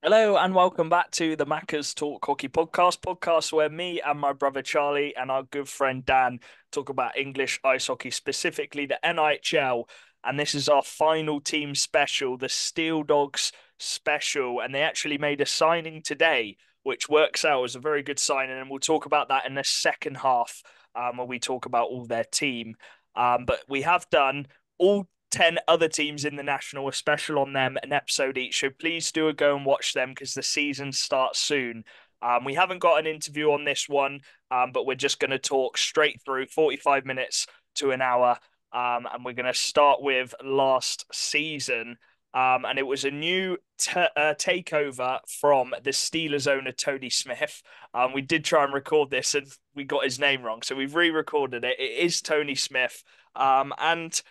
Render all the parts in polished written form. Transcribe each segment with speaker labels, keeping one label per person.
Speaker 1: Hello and welcome back to the Macca's Talk Hockey podcast where me and my brother Charlie and our good friend Dan talk about English ice hockey, specifically the NHL. And this is our final team special, the Steel Dogs Special. And they actually made a signing today, which works out as a very good signing. And we'll talk about that in the second half, when we talk about all their team. But we have done all 10 other teams in the national, a special on them, an episode each. So please do go and watch them because the season starts soon. We haven't got an interview on this one, but we're just going to talk straight through 45 minutes to an hour. And we're going to start with last season. And it was a new takeover from the Steelers owner, Tony Smith. We did try and record this and we got his name wrong. So we've re recorded it. It is Tony Smith. And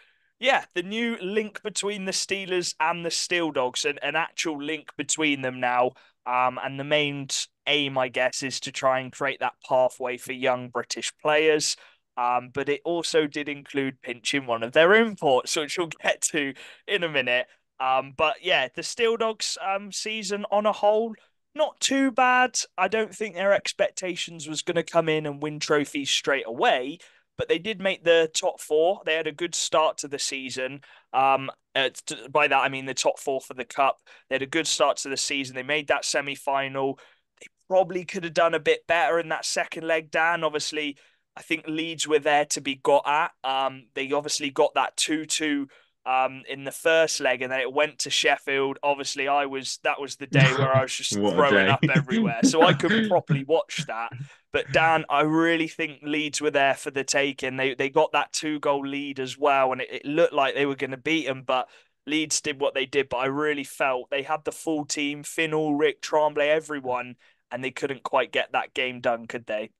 Speaker 1: yeah, the new link between the Steelers and the Steel Dogs, an actual link between them now. And the main aim, I guess, is to try and create that pathway for young British players. But it also did include pinching one of their imports, which we'll get to in a minute. But yeah, the Steel Dogs season on a whole, not too bad. I don't think their expectations was going to come in and win trophies straight away, but they did make the top four. They had a good start to the season. By that, I mean the top four for the cup. They had a good start to the season. They made that semi final. They probably could have done a bit better in that second leg, Dan. Obviously, I think Leeds were there to be got at. They obviously got that 2-2 in the first leg, and then it went to Sheffield. Obviously, that was the day where I was just
Speaker 2: What a
Speaker 1: throwing
Speaker 2: day.
Speaker 1: up everywhere, so I couldn't properly watch that. But Dan, I really think Leeds were there for the taking. They got that 2 goal lead as well, and it looked like they were going to beat them, but Leeds did what they did. But I really felt they had the full team, Finn Ulrich, Tremblay, everyone, and they couldn't quite get that game done, could they?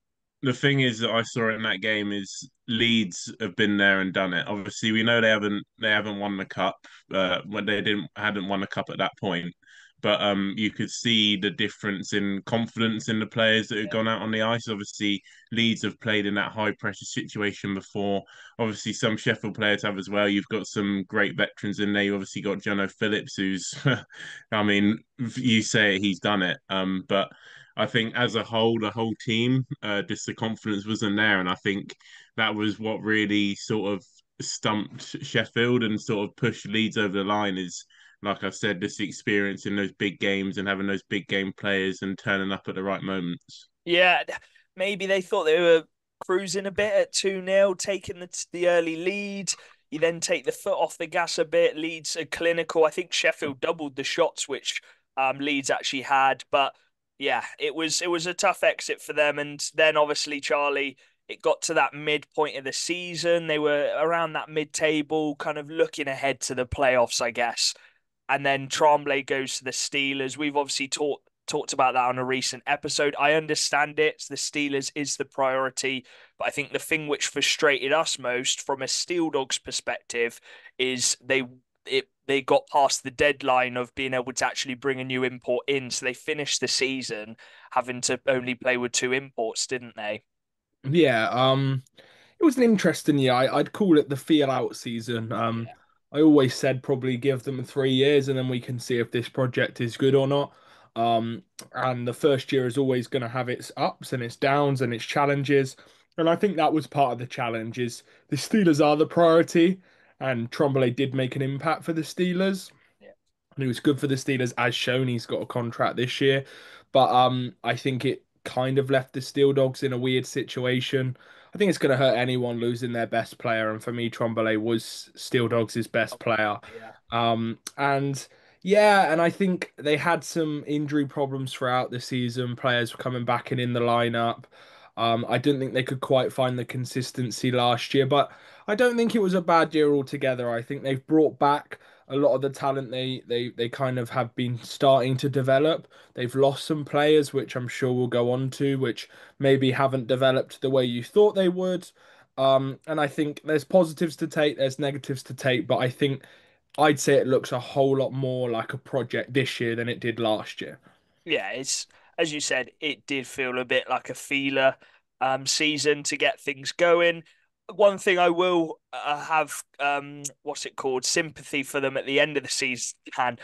Speaker 2: The thing is that I saw in that game is Leeds have been there and done it. Obviously, we know they haven't won the cup. When they didn't hadn't won a cup at that point, but you could see the difference in confidence in the players that had
Speaker 1: Yeah.
Speaker 2: gone out on the ice. Obviously, Leeds have played in that high pressure situation before. Obviously, some Sheffield players have as well. You've got some great veterans in there. You obviously got Jono Phillips, who's, I mean, you say it, he's done it. But I think as a whole, the whole team, just the confidence wasn't there, and I think that was what really sort of stumped Sheffield and sort of pushed Leeds over the line. Is like I said, this experience in those big games and having those big game players and turning up at the right moments.
Speaker 1: Yeah, maybe they thought they were cruising a bit at 2-0, taking the early lead. You then take the foot off the gas a bit. Leeds are clinical. I think Sheffield doubled the shots, which Leeds actually had. But yeah, it was a tough exit for them. And then obviously, Charlie, it got to that midpoint of the season. They were around that mid-table, kind of looking ahead to the playoffs, I guess. And then Tremblay goes to the Steelers. We've obviously talked about that on a recent episode. I understand it. The Steelers is the priority, but I think the thing which frustrated us most from a Steel Dogs perspective is they got past the deadline of being able to actually bring a new import in, so they finished the season having to only play with 2 imports, didn't they?
Speaker 3: Yeah, it was an interesting year. I'd call it the feel out season.
Speaker 1: Yeah.
Speaker 3: I always said probably give them 3 years and then we can see if this project is good or not. Um, and the first year is always going to have its ups and its downs and its challenges. And I think that was part of the challenge is the Steelers are the priority, and Trombley did make an impact for the Steelers.
Speaker 1: Yeah.
Speaker 3: And it was good for the Steelers as shown. He's got a contract this year. But I think it kind of left the Steel Dogs in a weird situation. I think it's going to hurt anyone losing their best player. And for me, Trombley was Steel Dogs' best player.
Speaker 1: Yeah.
Speaker 3: And yeah, and I think they had some injury problems throughout the season, players coming back and in the lineup. I didn't think they could quite find the consistency last year, but I don't think it was a bad year altogether. I think they've brought back a lot of the talent they kind of have been starting to develop. They've lost some players, which I'm sure we'll go on to, which maybe haven't developed the way you thought they would. And I think there's positives to take, there's negatives to take, but I think I'd say it looks a whole lot more like a project this year than it did last year.
Speaker 1: Yeah, it's as you said, it did feel a bit like a feeler season to get things going. One thing I will have what's it called, sympathy for them at the end of the season. And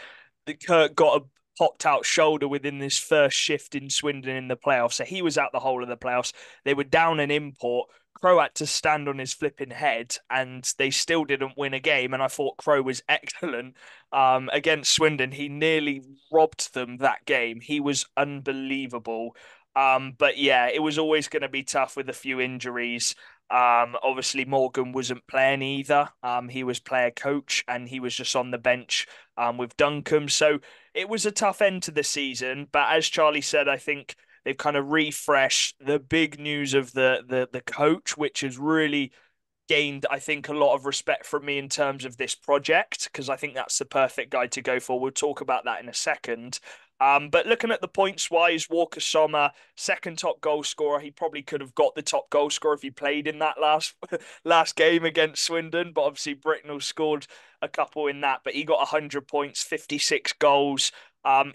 Speaker 1: the Kurt got popped out shoulder within this first shift in Swindon in the playoffs. So he was out the whole of the playoffs. They were down an import. Crow had to stand on his flipping head, and they still didn't win a game. And I thought Crow was excellent against Swindon. He nearly robbed them that game. He was unbelievable. But yeah, it was always going to be tough with a few injuries. Obviously Morgan wasn't playing either. He was player coach and he was just on the bench with Duncombe. So it was a tough end to the season. But as Charlie said, I think they've kind of refreshed the big news of the coach, which has really gained, I think, a lot of respect from me in terms of this project, because I think that's the perfect guy to go for. We'll talk about that in a second. But looking at the points wise, Walker Sommer, second top goal scorer. He probably could have got the top goal scorer if he played in that last game against Swindon. But obviously, Bricknell scored a couple in that. But he got 100 points, 56 goals.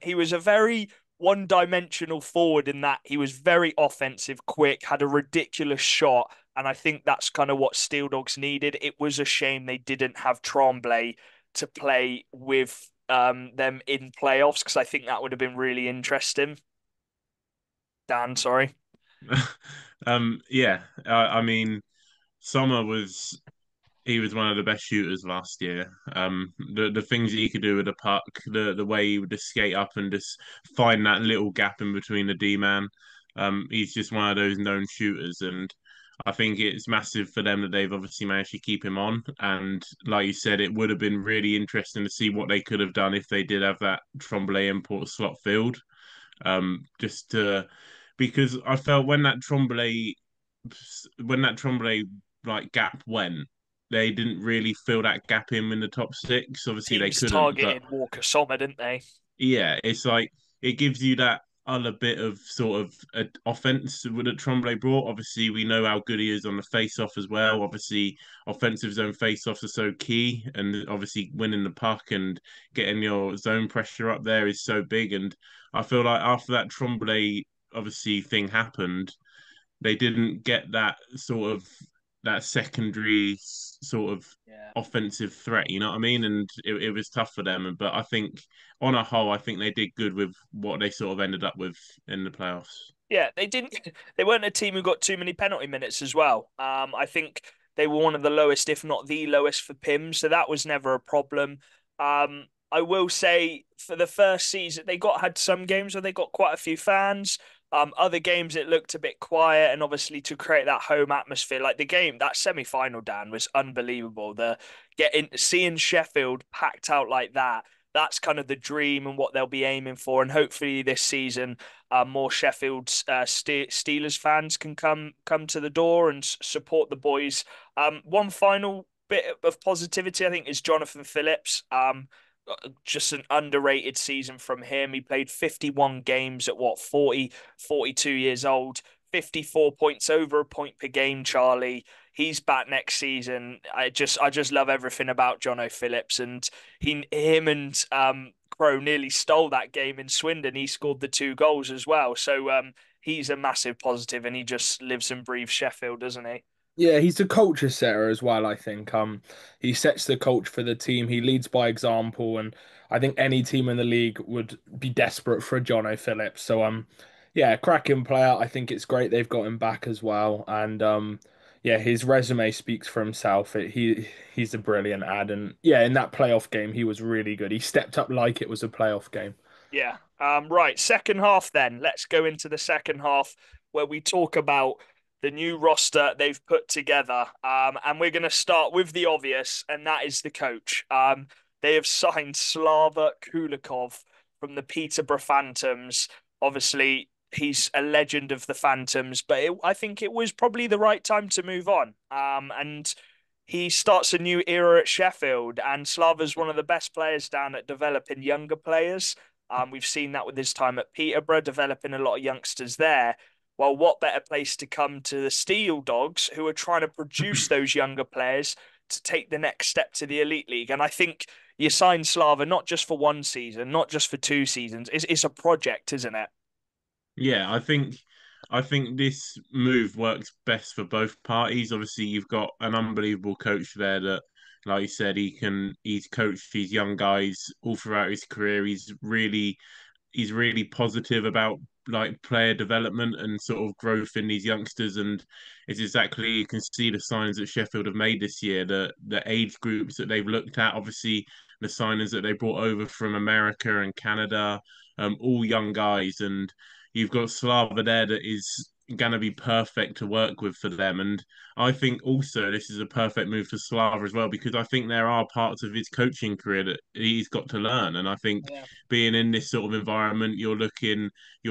Speaker 1: He was a very one-dimensional forward in that he was very offensive, quick, had a ridiculous shot, and I think that's kind of what Steel Dogs needed. It was a shame they didn't have Tremblay to play with them in playoffs, because I think that would have been really interesting. Dan, sorry.
Speaker 2: Yeah, I mean, Sommer was he was one of the best shooters last year. The things that he could do with the puck, the way he would just skate up and just find that little gap in between the D man. He's just one of those known shooters, and I think it's massive for them that they've obviously managed to keep him on. And like you said, it would have been really interesting to see what they could have done if they did have that Tremblay import slot filled. Just to because I felt when that Tremblay like gap went, they didn't really fill that gap in the top six. Obviously, they
Speaker 1: Teams
Speaker 2: couldn't, but
Speaker 1: targeted Walker Sommer, didn't they?
Speaker 2: yeah, it's like it gives you that other bit of sort of offense that Tremblay brought. Obviously, we know how good he is on the face-off as well. Obviously, offensive zone face-offs are so key, and obviously winning the puck and getting your zone pressure up there is so big. And I feel like after that Tremblay obviously thing happened, they didn't get that sort of that secondary sort of
Speaker 1: Yeah.
Speaker 2: offensive threat. You know what I mean? And it was tough for them. But I think on a whole, I think they did good with what they sort of ended up with in the playoffs.
Speaker 1: Yeah, they didn't. They weren't a team who got too many penalty minutes as well. I think they were one of the lowest, if not the lowest, for PIM, so that was never a problem. I will say for the first season, they had some games where they got quite a few fans. Other games it looked a bit quiet, and obviously to create that home atmosphere, like the game, that semi-final, Dan, was unbelievable. Seeing Sheffield packed out like that, that's kind of the dream and what they'll be aiming for. And hopefully this season, more Sheffield Steelers fans can come to the door and support the boys. One final bit of positivity, I think, is Jonathan Phillips. Just an underrated season from him. He played 51 games at 42 years old, 54 points, over a point per game, Charlie. He's back next season. I just love everything about Jono Phillips, and him and Crow nearly stole that game in Swindon. He scored the two goals as well. So he's a massive positive, and he just lives and breathes Sheffield, doesn't he?
Speaker 3: Yeah, he's a culture setter as well, I think. He sets the culture for the team. He leads by example, and I think any team in the league would be desperate for a John O'Phillips. So yeah, cracking player. I think it's great they've got him back as well. And yeah, his resume speaks for himself. He's a brilliant ad, and yeah, in that playoff game he was really good. He stepped up like it was a playoff game.
Speaker 1: Yeah. Right. Second half then. Let's go into the second half where we talk about the new roster they've put together. And we're going to start with the obvious, and that is the coach. They have signed Slava Kulikov from the Peterborough Phantoms. Obviously, he's a legend of the Phantoms, but I think it was probably the right time to move on. And he starts a new era at Sheffield, and Slava's one of the best players down at developing younger players. We've seen that with his time at Peterborough, developing a lot of youngsters there. Well, what better place to come to the Steel Dogs, who are trying to produce those younger players to take the next step to the Elite League? And I think you sign Slava not just for one season, not just for two seasons. It's a project, isn't it?
Speaker 2: Yeah, I think this move works best for both parties. Obviously, you've got an unbelievable coach there that, like you said, he's coached these young guys all throughout his career. He's really he's really positive about like player development and sort of growth in these youngsters, and it's exactly, you can see the signs that Sheffield have made this year, the age groups that they've looked at, obviously the signings that they brought over from America and Canada, all young guys, and you've got Slava there that is going to be perfect to work with for them. And I think also this is a perfect move for Slava as well, because I think there are parts of his coaching career that he's got to learn. And I think
Speaker 1: Yeah.
Speaker 2: being in this sort of environment, you're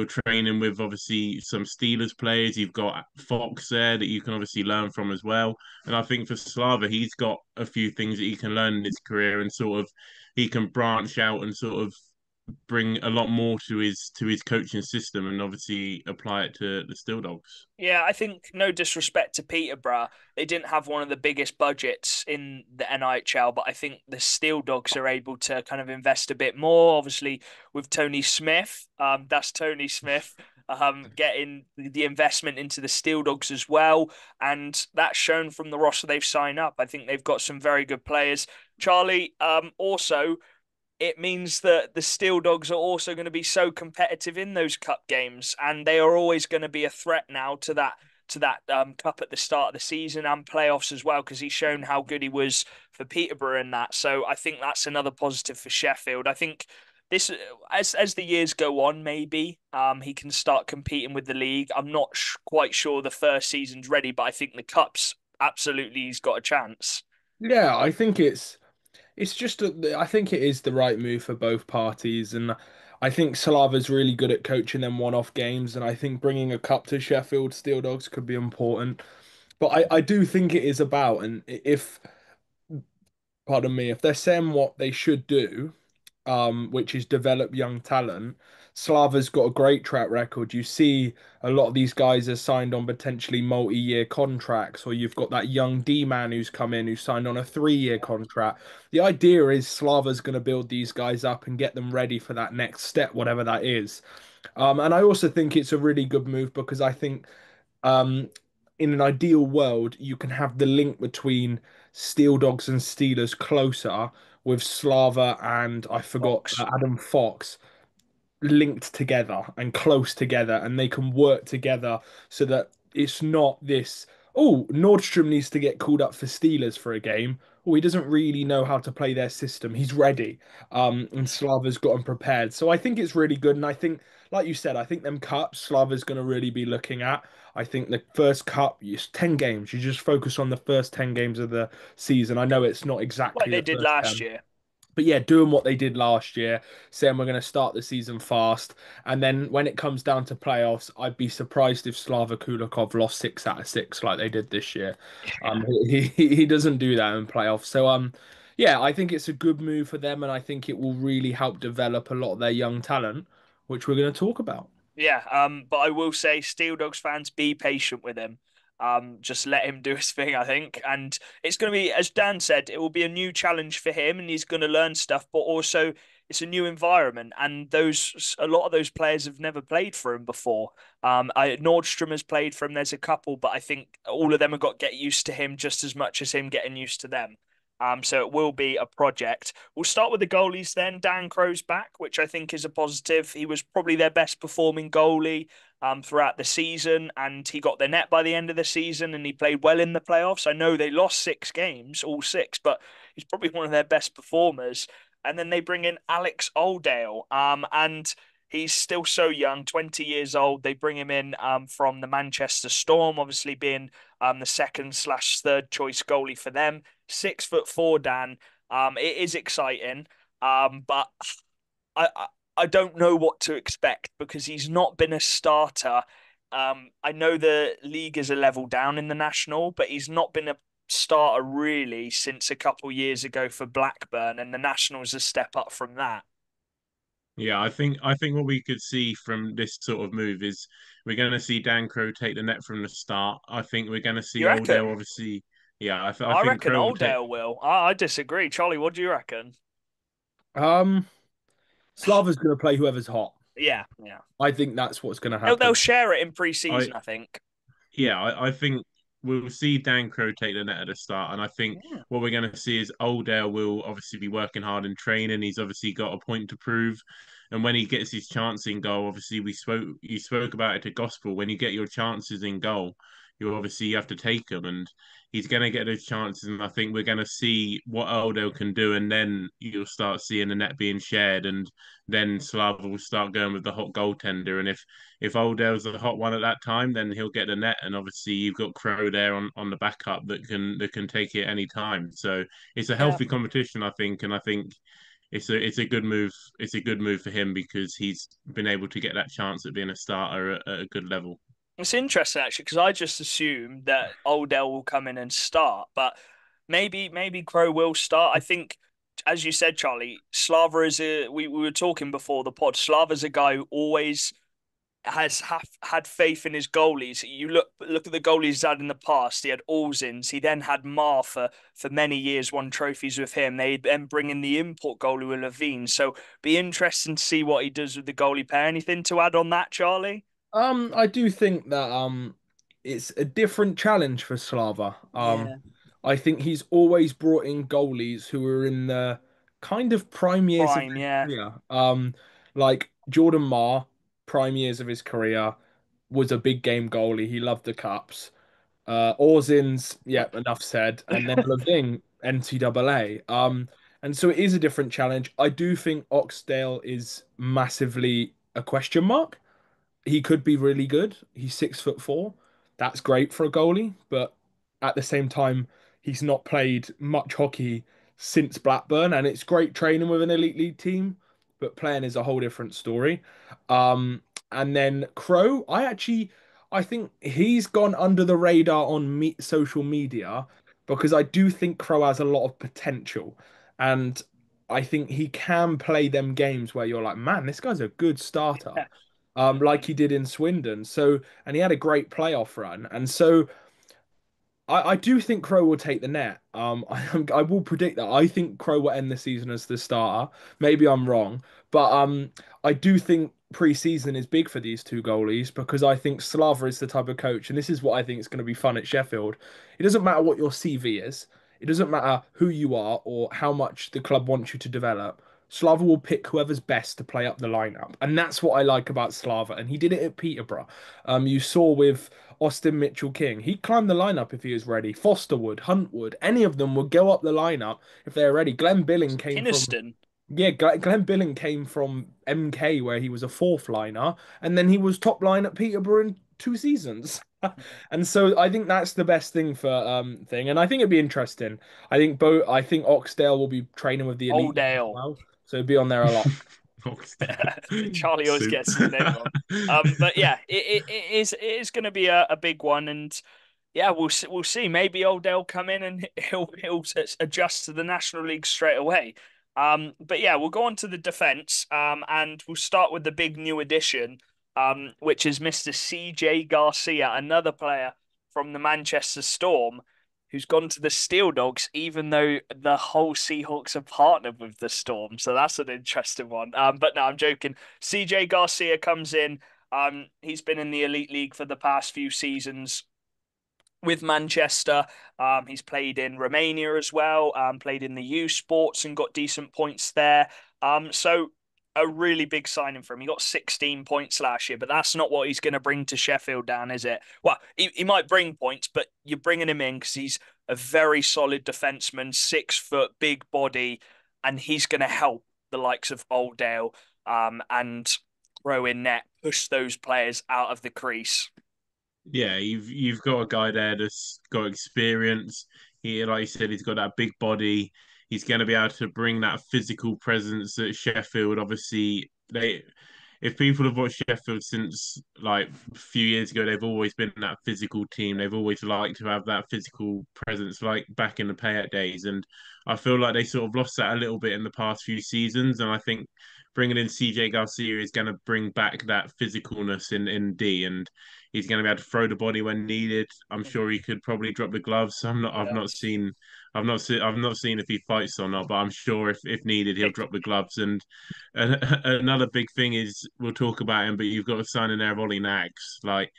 Speaker 2: training with obviously some Steelers players. You've got Fox there that you can obviously learn from as well. And I think for Slava, he's got a few things that he can learn in his career, and sort of he can branch out and sort of bring a lot more to his coaching system, and obviously apply it to the Steel Dogs.
Speaker 1: Yeah, I think no disrespect to Peterborough, they didn't have one of the biggest budgets in the NIHL, but I think the Steel Dogs are able to kind of invest a bit more. Obviously, with Tony Smith, that's Tony Smith, getting the investment into the Steel Dogs as well, and that's shown from the roster they've signed up. I think they've got some very good players. Charlie, also it means that the Steel Dogs are also going to be so competitive in those cup games, and they are always going to be a threat now to that cup at the start of the season and playoffs as well, because he's shown how good he was for Peterborough in that. So I think that's another positive for Sheffield. I think this, as the years go on, maybe he can start competing with the league. I'm not quite sure the first season's ready, but I think the cups absolutely he's got a chance.
Speaker 3: Yeah, I think it's just I think it is the right move for both parties, and I think Slava's really good at coaching them one-off games, and I think bringing a cup to Sheffield Steel Dogs could be important. But I do think it is about, and if pardon me, if they're saying what they should do, which is develop young talent. Slava's got a great track record. You see a lot of these guys are signed on potentially multi-year contracts, or you've got that young D-man who's come in who's signed on a 3-year contract. The idea is Slava's going to build these guys up and get them ready for that next step, whatever that is. And I also think it's a really good move because I think um, in an ideal world, you can have the link between Steel Dogs and Steelers closer with Slava and I forgot
Speaker 1: Fox.
Speaker 3: Adam Fox linked together and close together, and they can work together so that it's not this. Oh, Nordstrom needs to get called up for Steelers for a game. Oh, he doesn't really know how to play their system. He's ready. And Slava's got him prepared. So I think it's really good. And I think, like you said, I think them cups Slava's going to really be looking at. I think the first cup, it's 10 games. You just focus on the first 10 games of the season. I know it's not
Speaker 1: Like
Speaker 3: exactly
Speaker 1: they
Speaker 3: the
Speaker 1: did
Speaker 3: first
Speaker 1: last
Speaker 3: 10,
Speaker 1: year.
Speaker 3: but yeah, doing what they did last year, saying we're going to start the season fast, and then when it comes down to playoffs, I'd be surprised if Slava Kulikov lost 6 out of 6 like they did this year.
Speaker 1: Yeah.
Speaker 3: He doesn't do that in playoffs, so yeah, I think it's a good move for them, and I think it will really help develop a lot of their young talent, which we're going to talk about.
Speaker 1: Yeah, but I will say, Steel Dogs fans, be patient with him. Just let him do his thing, I think. And it's going to be, as Dan said, it will be a new challenge for him, and he's going to learn stuff. But also, it's a new environment, and a lot of those players have never played for him before. Nordstrom has played for him. There's a couple, but I think all of them have got to get used to him just as much as him getting used to them. So it will be a project. We'll start with the goalies then. Dan Crow's back, which I think is a positive. He was probably their best performing goalie throughout the season, and he got the net by the end of the season, and he played well in the playoffs. I know they lost 6 games, all 6, but he's probably one of their best performers. And then they bring in Alex Oldale, and he's still so young, 20 years old. They bring him in from the Manchester Storm, obviously being the second/third choice goalie for them. 6'4", Dan. It is exciting, but I I don't know what to expect because he's not been a starter. I know the league is a level down in the national, but he's not been a starter really since a couple years ago for Blackburn, and the national's a step up from that.
Speaker 2: Yeah, I think what we could see from this sort of move is we're going to see Dan Crow take the net from the start. I think we're going to see
Speaker 1: You
Speaker 2: Oldale
Speaker 1: reckon?
Speaker 2: obviously. Yeah, I
Speaker 1: I
Speaker 2: think
Speaker 1: reckon
Speaker 2: Crow will take.
Speaker 1: Oldale will. I disagree. Charlie, what do you reckon?
Speaker 3: Um, Slava's going to play whoever's hot.
Speaker 1: Yeah, yeah.
Speaker 3: I think that's what's going to
Speaker 1: They'll
Speaker 3: happen.
Speaker 1: share it in
Speaker 2: I
Speaker 1: pre-season, I think.
Speaker 2: Yeah, I think we'll see Dan Crow take the net at the start, and I think
Speaker 1: Yeah.
Speaker 2: what we're going to see is Oldale will obviously be working hard in training. He's obviously got a point to prove, And when he gets his chance in goal, obviously you spoke about it to gospel. When you get your chances in goal, you have to take them, and he's going to get those chances. And I think we're going to see what Aldo can do, and then you'll start seeing the net being shared, and then Slava will start going with the hot goaltender. And if Aldo's the hot one at that time, then he'll get the net. And obviously you've got Crow there on the backup that can take it any time. So it's a
Speaker 1: Yeah.
Speaker 2: healthy competition, I think, and I think it's a good move. It's a good move for him because he's been able to get that chance at being a starter at a good level.
Speaker 1: It's interesting actually because I just assumed that Oldell will come in and start, but maybe Crow will start. I think, as you said, Charlie, Slava is we were talking before the pod. Slava's a guy who always had faith in his goalies. You look at the goalies he's had in the past. He had Alzins. He then had Mar for many years, won trophies with him. They then bring in the import goalie with Levine. So be interesting to see what he does with the goalie pair. Anything to add on that, Charlie?
Speaker 3: I do think that it's a different challenge for Slava.
Speaker 1: Yeah.
Speaker 3: I think he's always brought in goalies who are in the kind of prime years of
Speaker 1: Prime,
Speaker 3: their
Speaker 1: yeah.
Speaker 3: career. Like Jordan Marr, prime years of his career, was a big game goalie. He loved the cups. Orzins, yeah, enough said. And then Levine, NCAA. And so it is a different challenge. I do think Oxdale is massively a question mark. He could be really good. He's 6'4". That's great for a goalie, but at the same time, he's not played much hockey since Blackburn, and it's great training with an elite league team, but playing is a whole different story. And then Crow, I think he's gone under the radar on social media because I do think Crow has a lot of potential, and I think he can play them games where you're like, man, this guy's a good starter, like he did in Swindon. So, and he had a great playoff run. And so I do think Crow will take the net. I will predict that. I think Crow will end the season as the starter. Maybe I'm wrong, but I do think pre-season is big for these two goalies because I think Slava is the type of coach, and this is what I think is going to be fun at Sheffield. It doesn't matter what your CV is. It doesn't matter who you are or how much the club wants you to develop. Slava will pick whoever's best to play up the lineup, and that's what I like about Slava. And he did it at Peterborough. You saw with Austin Mitchell King. He'd climb the lineup if he was ready. Foster would, Hunt would, any of them would go up the lineup if they're ready. Glenn Billing came from
Speaker 1: Kiniston.
Speaker 3: yeah, Glenn Billing came from MK where he was a fourth liner, and then he was top line at Peterborough in 2 seasons. And so I think that's the best thing for thing, and I think it'd be interesting. I think Oxdale will be training with the elite as
Speaker 1: Oldale.
Speaker 3: well, so he'll be on there a lot.
Speaker 1: Charlie always
Speaker 2: Soup.
Speaker 1: gets his name wrong. But yeah, it is going to be a big one, and yeah, we'll see. Maybe Oldell come in and he'll adjust to the National League straight away. But yeah, we'll go on to the defense. And we'll start with the big new addition, which is Mr. CJ Garcia, another player from the Manchester Storm, who's gone to the Steel Dogs, even though the whole Seahawks are partnered with the Storm. So that's an interesting one. But no, I'm joking. CJ Garcia comes in. He's been in the Elite League for the past few seasons with Manchester. He's played in Romania as well, played in the U Sports and got decent points there. So a really big signing for him. He got 16 points last year, but that's not what he's going to bring to Sheffield, Dan, is it? Well, he might bring points, but you're bringing him in because he's a very solid defenseman, 6 foot, big body, and he's going to help the likes of Oldale and throw in net, push those players out of the crease.
Speaker 2: Yeah, you've got a guy there that's got experience. He, like you said, he's got that big body. He's going to be able to bring that physical presence at Sheffield. Obviously, if people have watched Sheffield since like a few years ago, they've always been that physical team. They've always liked to have that physical presence, like back in the Payet days. And I feel like they sort of lost that a little bit in the past few seasons. And I think bringing in CJ Garcia is going to bring back that physicalness in D, and he's going to be able to throw the body when needed. I'm sure he could probably drop the gloves.
Speaker 1: Yes.
Speaker 2: I've not seen if he fights or not, but I'm sure if needed, he'll drop the gloves. And another big thing is we'll talk about him, but you've got a sign in there of Ollie Nags. Like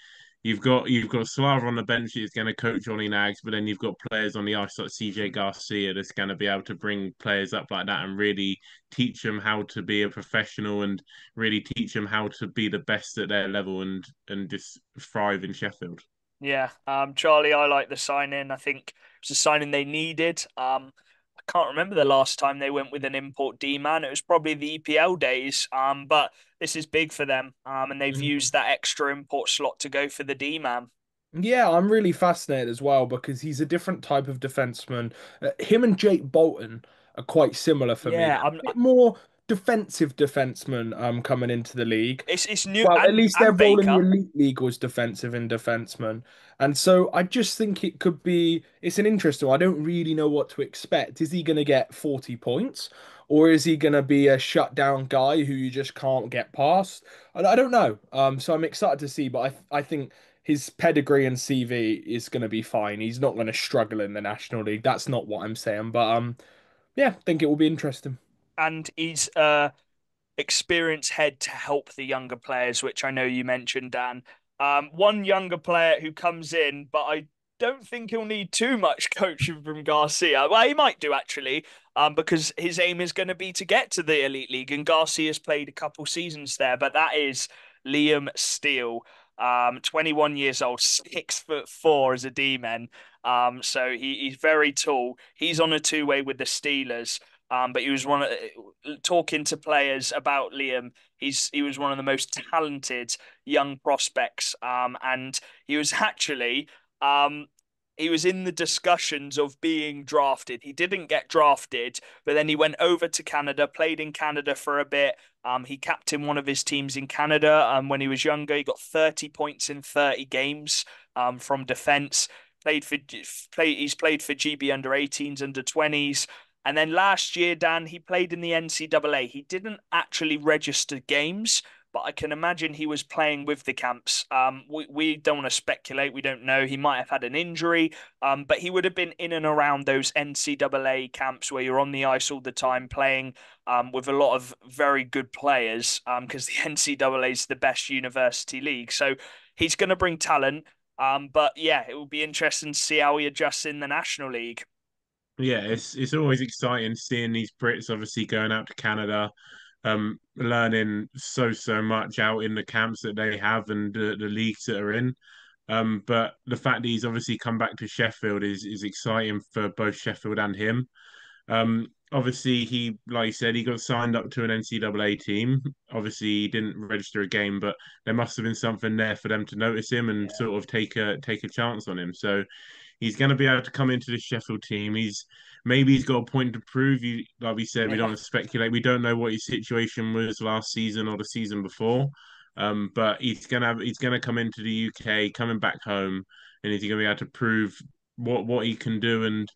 Speaker 2: you've got Slava on the bench who's going to coach Johnny Nags, but then you've got players on the ice like CJ Garcia that's going to be able to bring players up like that and really teach them how to be a professional and really teach them how to be the best at their level and just thrive in Sheffield.
Speaker 1: Yeah, Charlie, I like the signing. I think it was a signing they needed. I can't remember the last time they went with an import D man. It was probably the EPL days. But this is big for them. And they've used that extra import slot to go for the D man.
Speaker 3: Yeah, I'm really fascinated as well because he's a different type of defenseman. Him and Jake Bolton are quite similar for me.
Speaker 1: Yeah,
Speaker 3: A bit more defensive defenseman coming into the league.
Speaker 1: it's new
Speaker 3: Well, at least their
Speaker 1: and
Speaker 3: role in the
Speaker 1: Baker.
Speaker 3: elite league was defensive and defenseman. And so I just think it could be, it's an interesting one. I don't really know what to expect. Is he going to get 40 points or is he going to be a shutdown guy who you just can't get past? I don't know. So I'm excited to see, but I think his pedigree and CV is going to be fine. He's not going to struggle in the National League. That's not what I'm saying. But yeah, I think it will be interesting.
Speaker 1: And he's experienced head to help the younger players, which I know you mentioned, Dan. One younger player who comes in, but I don't think he'll need too much coaching from Garcia. Well, he might do actually, because his aim is going to be to get to the Elite League, and Garcia's played a couple seasons there. But that is Liam Steele, 21 years old, 6'4" as a D-man. So he's very tall. He's on a two-way with the Steelers. But he was talking to players about Liam. He was one of the most talented young prospects. And he was actually he was in the discussions of being drafted. He didn't get drafted, but then he went over to Canada, played in Canada for a bit. He captained one of his teams in Canada when he was younger. He got 30 points in 30 games from defense. He's played for GB under 18s, under 20s. And then last year, Dan, he played in the NCAA. He didn't actually register games, but I can imagine he was playing with the camps. We don't want to speculate. We don't know. He might have had an injury, but he would have been in and around those NCAA camps where you're on the ice all the time playing with a lot of very good players because the NCAA is the best university league. So he's going to bring talent. But yeah, it will be interesting to see how he adjusts in the National League.
Speaker 2: Yeah, it's always exciting seeing these Brits obviously going out to Canada, learning so much out in the camps that they have and the leagues that are in. But the fact that he's obviously come back to Sheffield is exciting for both Sheffield and him. Obviously, he, like you said, he got signed up to an NCAA team. Obviously, he didn't register a game, but there must have been something there for them to notice him and sort of take a chance on him. So he's going to be able to come into the Sheffield team. Maybe he's got a point to prove. Like we said, we don't
Speaker 1: Yeah.
Speaker 2: want to speculate. We don't know what his situation was last season or the season before. But he's gonna come into the UK, coming back home, and he's gonna be able to prove what he can do. And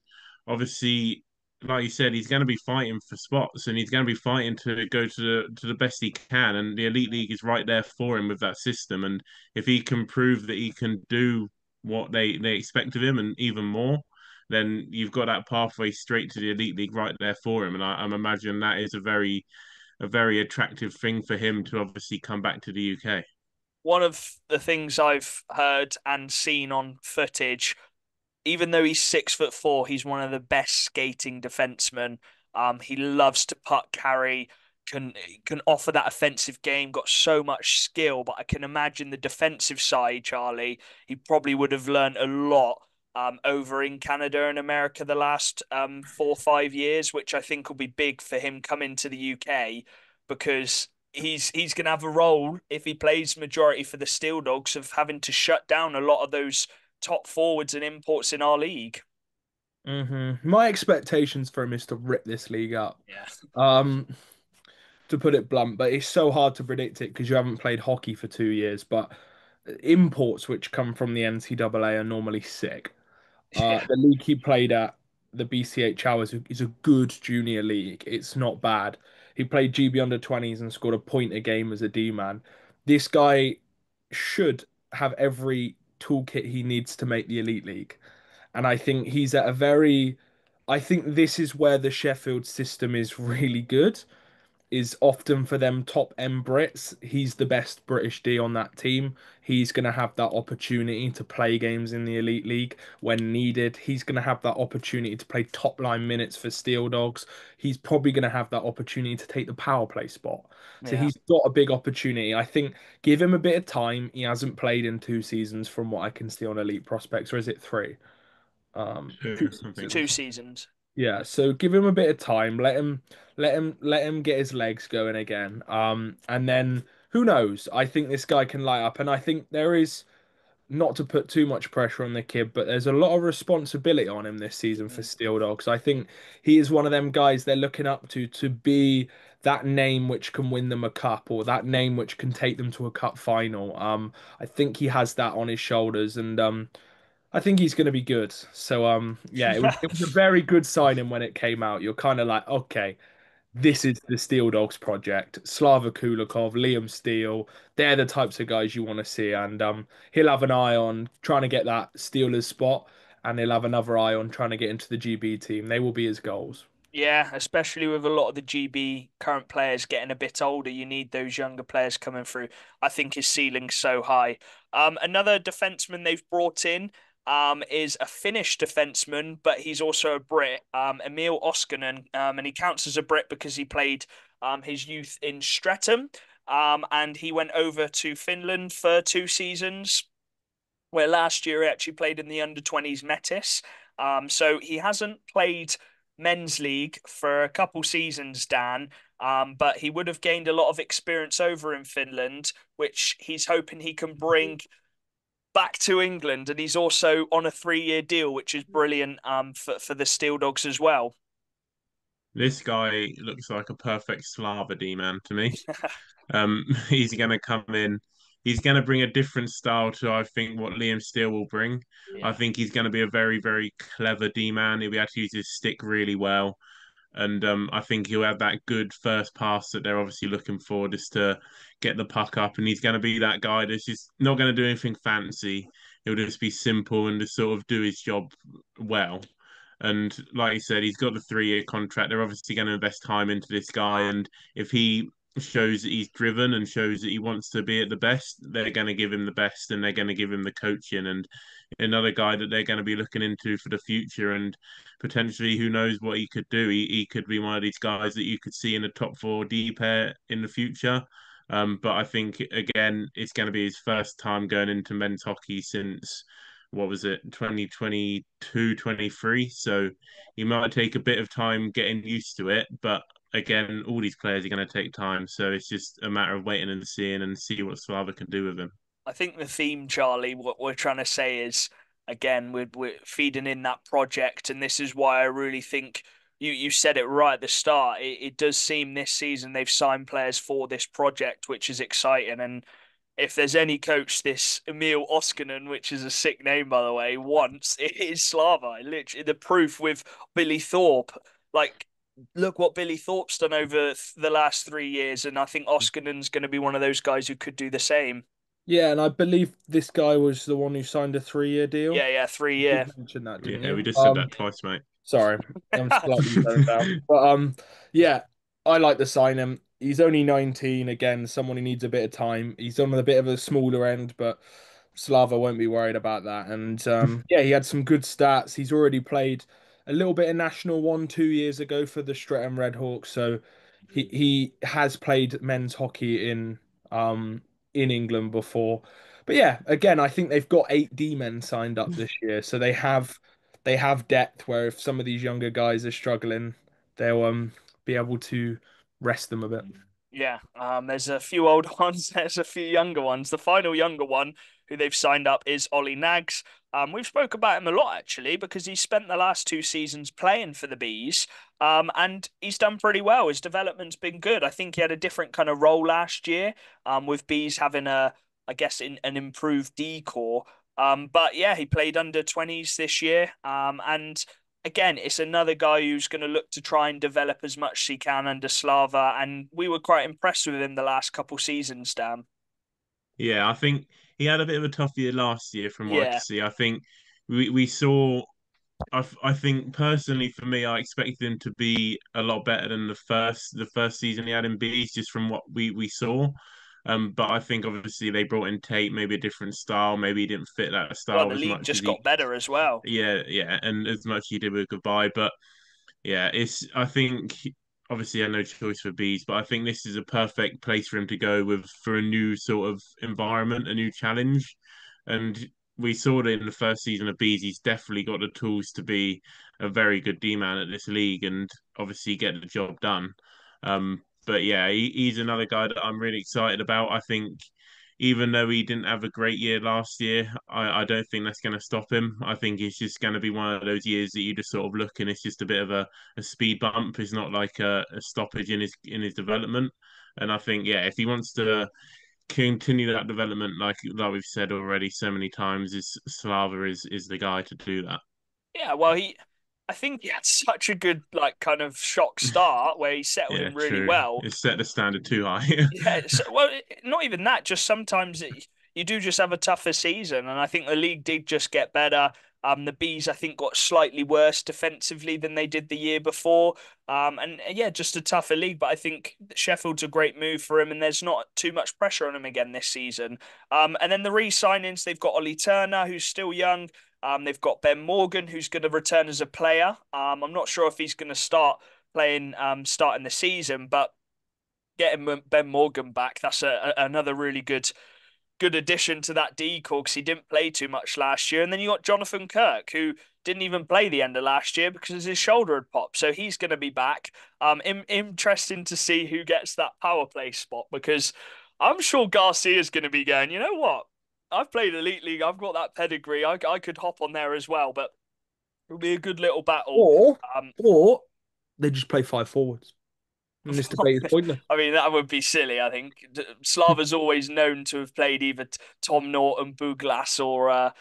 Speaker 2: obviously, like you said, he's going to be fighting for spots, and he's going to be fighting to go to the best he can. And the Elite League is right there for him with that system. And if he can prove that he can do what they expect of him and even more, then you've got that pathway straight to the Elite League right there for him. And I'm imagining that is a very attractive thing for him to obviously come back to the UK.
Speaker 1: One of the things I've heard and seen on footage, even though he's 6'4", he's one of the best skating defensemen. He loves to puck carry, can can offer that offensive game, got so much skill. But I can imagine the defensive side, Charlie, he probably would have learned a lot over in Canada and America the last 4 or 5 years, which I think will be big for him coming to the UK because he's going to have a role if he plays majority for the Steel Dogs of having to shut down a lot of those top forwards and imports in our league.
Speaker 3: My expectations for him is to rip this league up.
Speaker 1: Yeah.
Speaker 3: Um, to put it blunt, but it's so hard to predict it because you haven't played hockey for 2 years. But imports which come from the NCAA are normally sick.
Speaker 1: Yeah.
Speaker 3: The league he played at, the BCHL, is a good junior league. It's not bad. He played GB under 20s and scored a point a game as a D man. This guy should have every toolkit he needs to make the elite league. And I think he's at a very, I think this is where the Sheffield system is really good is often for them top end Brits. He's the best British D on that team. He's going to have that opportunity to play games in the Elite League when needed. He's going to have that opportunity to play top line minutes for Steel Dogs. He's probably going to have that opportunity to take the power play spot. So
Speaker 1: Yeah.
Speaker 3: he's got a big opportunity. I think give him a bit of time. He hasn't played in 2 seasons from what I can see on Elite Prospects, or is it three? Two
Speaker 2: I think.
Speaker 1: Two
Speaker 3: seasons.
Speaker 1: seasons.
Speaker 3: Yeah, so give him a bit of time. Let him get his legs going again. And then who knows? I think this guy can light up, and I think there is not to put too much pressure on the kid, but there's a lot of responsibility on him this season for
Speaker 1: Mm.
Speaker 3: Steel Dogs. I think he is one of them guys they're looking up to be that name which can win them a cup or that name which can take them to a cup final. I think he has that on his shoulders, and I think he's going to be good. So yeah, it was a very good signing when it came out. You're kind of like, okay, this is the Steel Dogs project. Slava Kulikov, Liam Steele, they're the types of guys you want to see, and he'll have an eye on trying to get that Steelers spot, and he'll have another eye on trying to get into the GB team. They will be his goals.
Speaker 1: Yeah, especially with a lot of the GB current players getting a bit older, you need those younger players coming through. I think his ceiling's so high. Another defenseman they've brought in is a Finnish defenseman, but he's also a Brit, Emil Oskanen, and he counts as a Brit because he played his youth in Streatham, and he went over to Finland for 2 seasons where last year he actually played in the under 20s Metis. So he hasn't played men's league for a couple seasons, Dan. But he would have gained a lot of experience over in Finland, which he's hoping he can bring back to England. And he's also on a 3-year deal, which is brilliant for the Steel Dogs as well.
Speaker 2: This guy looks like a perfect Slava D man to me. He's going to come in. He's going to bring a different style to, I think, what Liam Steele will bring. I
Speaker 1: Yeah.
Speaker 2: think he's going to be a very, very clever D man. He'll be able to use his stick really well. And I think he'll have that good first pass that they're obviously looking for just to get the puck up. And he's going to be that guy that's just not going to do anything fancy. He'll just be simple and just sort of do his job well. And like you said, he's got the 3-year contract. They're obviously going to invest time into this guy. And if he shows that he's driven and shows that he wants to be at the best, they're going to give him the best and they're going to give him the coaching and another guy that they're going to be looking into for the future. And potentially, who knows what he could do? He could be one of these guys that you could see in a top four D pair in the future. But I think again, it's going to be his first time going into men's hockey since what was it, 2022, 23. So he might take a bit of time getting used to it, but again, all these players are going to take time. So it's just a matter of waiting and seeing and see what Slava can do with him.
Speaker 1: I think the theme, Charlie, what we're trying to say is again, we're feeding in that project, and this is why I really think you said it right at the start. It does seem this season they've signed players for this project, which is exciting. And if there's any coach this Emil Oskanen, which is a sick name by the way, wants, it is Slava. Literally, the proof with Billy Thorpe. Like, look what Billy Thorpe's done over the last 3 years, and I think Oskanen's going to be one of those guys who could do the same.
Speaker 3: Yeah, and I believe this guy was the one who signed a 3-year deal.
Speaker 1: Yeah, yeah, three
Speaker 3: You
Speaker 1: year.
Speaker 3: did mention that, didn't
Speaker 2: Yeah, we
Speaker 3: you?
Speaker 2: just said that twice, mate.
Speaker 3: Sorry, I'm slightly zoned out. But yeah, I like the sign him. He's only 19 again, someone who needs a bit of time. He's on a bit of a smaller end, but Slava won't be worried about that. And yeah, he had some good stats. He's already played a little bit of National One 2 years ago for the Streatham Redhawks, so he has played men's hockey in England before. But yeah, again, I think they've got 8 D men signed up this year, so they have depth where if some of these younger guys are struggling, they'll be able to rest them a bit.
Speaker 1: Yeah, there's a few old ones, there's a few younger ones. The final younger one who they've signed up is Ollie Nags. We've spoke about him a lot actually because he's spent the last 2 seasons playing for the Bees, and he's done pretty well. His development's been good. I think he had a different kind of role last year, with Bees having I guess, an improved D core. But yeah, he played under 20s this year, and again, it's another guy who's going to look to try and develop as much as he can under Slava, and we were quite impressed with him the last couple seasons, Dan.
Speaker 2: Yeah, I think he had a bit of a tough year last year from what I could
Speaker 1: Yeah,
Speaker 2: see. I think we saw I think personally for me, I expected him to be a lot better than the first season he had in Bees, just from what we saw. But I think obviously they brought in Tate, maybe a different style. Maybe he didn't fit that
Speaker 1: Well,
Speaker 2: style
Speaker 1: the
Speaker 2: as
Speaker 1: league
Speaker 2: much as
Speaker 1: just
Speaker 2: he,
Speaker 1: got better as well.
Speaker 2: yeah, yeah, and as much as he did with Goodbye. But yeah, I think obviously I had no choice for Bees, but I think this is a perfect place for him to go with for a new sort of environment, a new challenge. And we saw that in the first season of Bees, he's definitely got the tools to be a very good D man at this league and obviously get the job done. But yeah, he's another guy that I'm really excited about. I think even though he didn't have a great year last year, I don't think that's going to stop him. I think it's just going to be one of those years that you just sort of look and it's just a bit of a speed bump. It's not like a stoppage in his development. And I think, yeah, if he wants to continue that development, like we've said already so many times, is Slava is the guy to do that.
Speaker 1: Yeah, well, I think he had such a good like kind of shock start where he settled
Speaker 2: Yeah,
Speaker 1: in really
Speaker 2: true.
Speaker 1: well.
Speaker 2: It's set the standard too high.
Speaker 1: Yeah, so, well, not even that. Just sometimes you do just have a tougher season, and I think the league did just get better. The bees, I think, got slightly worse defensively than they did the year before. And yeah, just a tougher league. But I think Sheffield's a great move for him, and there's not too much pressure on him again this season. And then the re-signings, they've got Ollie Turner, who's still young. They've got Ben Morgan, who's going to return as a player. I'm not sure if he's going to start playing starting the season, but getting Ben Morgan back, that's another really good addition to that D core because he didn't play too much last year. And then you got Jonathan Kirk, who didn't even play the end of last year because his shoulder had popped. So he's going to be back. Interesting to see who gets that power play spot because I'm sure Garcia's going to be going, you know what? I've played Elite League. I've got that pedigree. I could hop on there as well, but it'll be a good little battle.
Speaker 3: Or
Speaker 1: Um,
Speaker 3: or they just play five forwards. And this debate is pointless.
Speaker 1: I mean, that would be silly, I think. Slava's always known to have played either Tom Norton, Buglas, or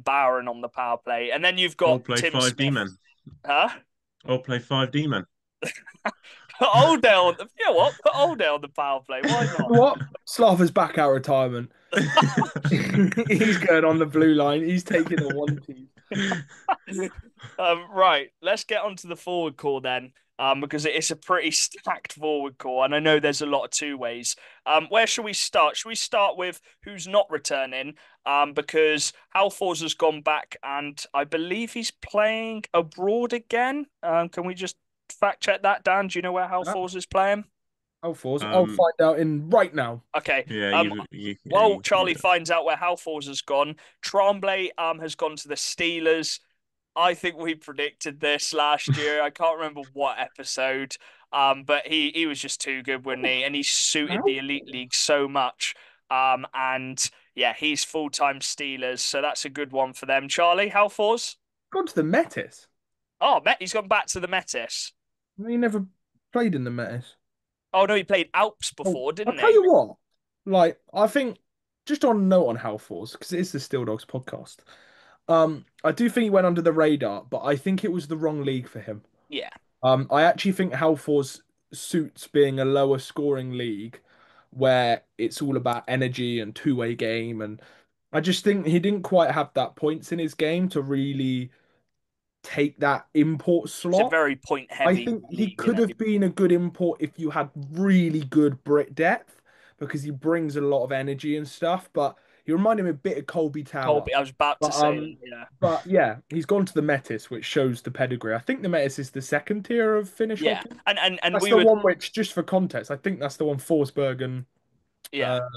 Speaker 1: Barron on the power play. And then you've
Speaker 2: Or
Speaker 1: got
Speaker 2: play
Speaker 1: Tim
Speaker 2: five D
Speaker 1: Smith.
Speaker 2: men.
Speaker 1: Huh?
Speaker 2: Or play five D men.
Speaker 1: Put Oldale on the, you know what? Put Oldale on the power play. Why not?
Speaker 3: What? Slava's back out of retirement. He's going on the blue line. He's taking a one team.
Speaker 1: Right, let's get onto the forward core then, because it's a pretty stacked forward core, and I know there's a lot of two ways. Where should we start? Should we start with who's not returning? Because Halfors has gone back, and I believe he's playing abroad again. Can we just fact check that, Dan? Do you know where Halfors is playing?
Speaker 3: Halfors. I'll
Speaker 2: um,
Speaker 3: find out in right now.
Speaker 1: Okay.
Speaker 2: yeah,
Speaker 1: While
Speaker 2: you do
Speaker 1: Charlie
Speaker 2: that.
Speaker 1: finds out where Halfors has gone, Tremblay has gone to the Steelers. I think we predicted this last year. I can't remember what episode, but he was just too good, wasn't he? And he suited the Elite League so much. And yeah, he's full-time Steelers, so that's a good one for them. Charlie, how for's?
Speaker 3: Gone to the Metis.
Speaker 1: Oh, he's gone back to the Metis.
Speaker 3: He never played in the Metis.
Speaker 1: Oh no, he played Alps
Speaker 3: Oh,
Speaker 1: before,
Speaker 3: I'll
Speaker 1: didn't
Speaker 3: tell
Speaker 1: he?
Speaker 3: you what. Like, I think just on a note on Halfors, because it is the Steel Dogs podcast. I do think he went under the radar, but I think it was the wrong league for him.
Speaker 1: Yeah,
Speaker 3: I actually think Halfors suits being a lower scoring league where it's all about energy and two-way game. And I just think he didn't quite have that points in his game to really take that import
Speaker 1: it's a
Speaker 3: slot.
Speaker 1: very
Speaker 3: I
Speaker 1: point-heavy
Speaker 3: think he
Speaker 1: league, isn't
Speaker 3: could have
Speaker 1: it?
Speaker 3: been a good import if you had really good Brit depth because he brings a lot of energy and stuff. But he reminded me a bit of Colby Tower.
Speaker 1: Colby, I was about to
Speaker 3: But
Speaker 1: say that. Yeah,
Speaker 3: yeah, he's gone to the Metis, which shows the pedigree. I think the Metis is the second tier of Finnish
Speaker 1: yeah,
Speaker 3: hockey.
Speaker 1: and
Speaker 3: That's
Speaker 1: we
Speaker 3: the
Speaker 1: were
Speaker 3: one which, just for context, I think that's the one Forsberg and
Speaker 1: yeah.
Speaker 3: uh,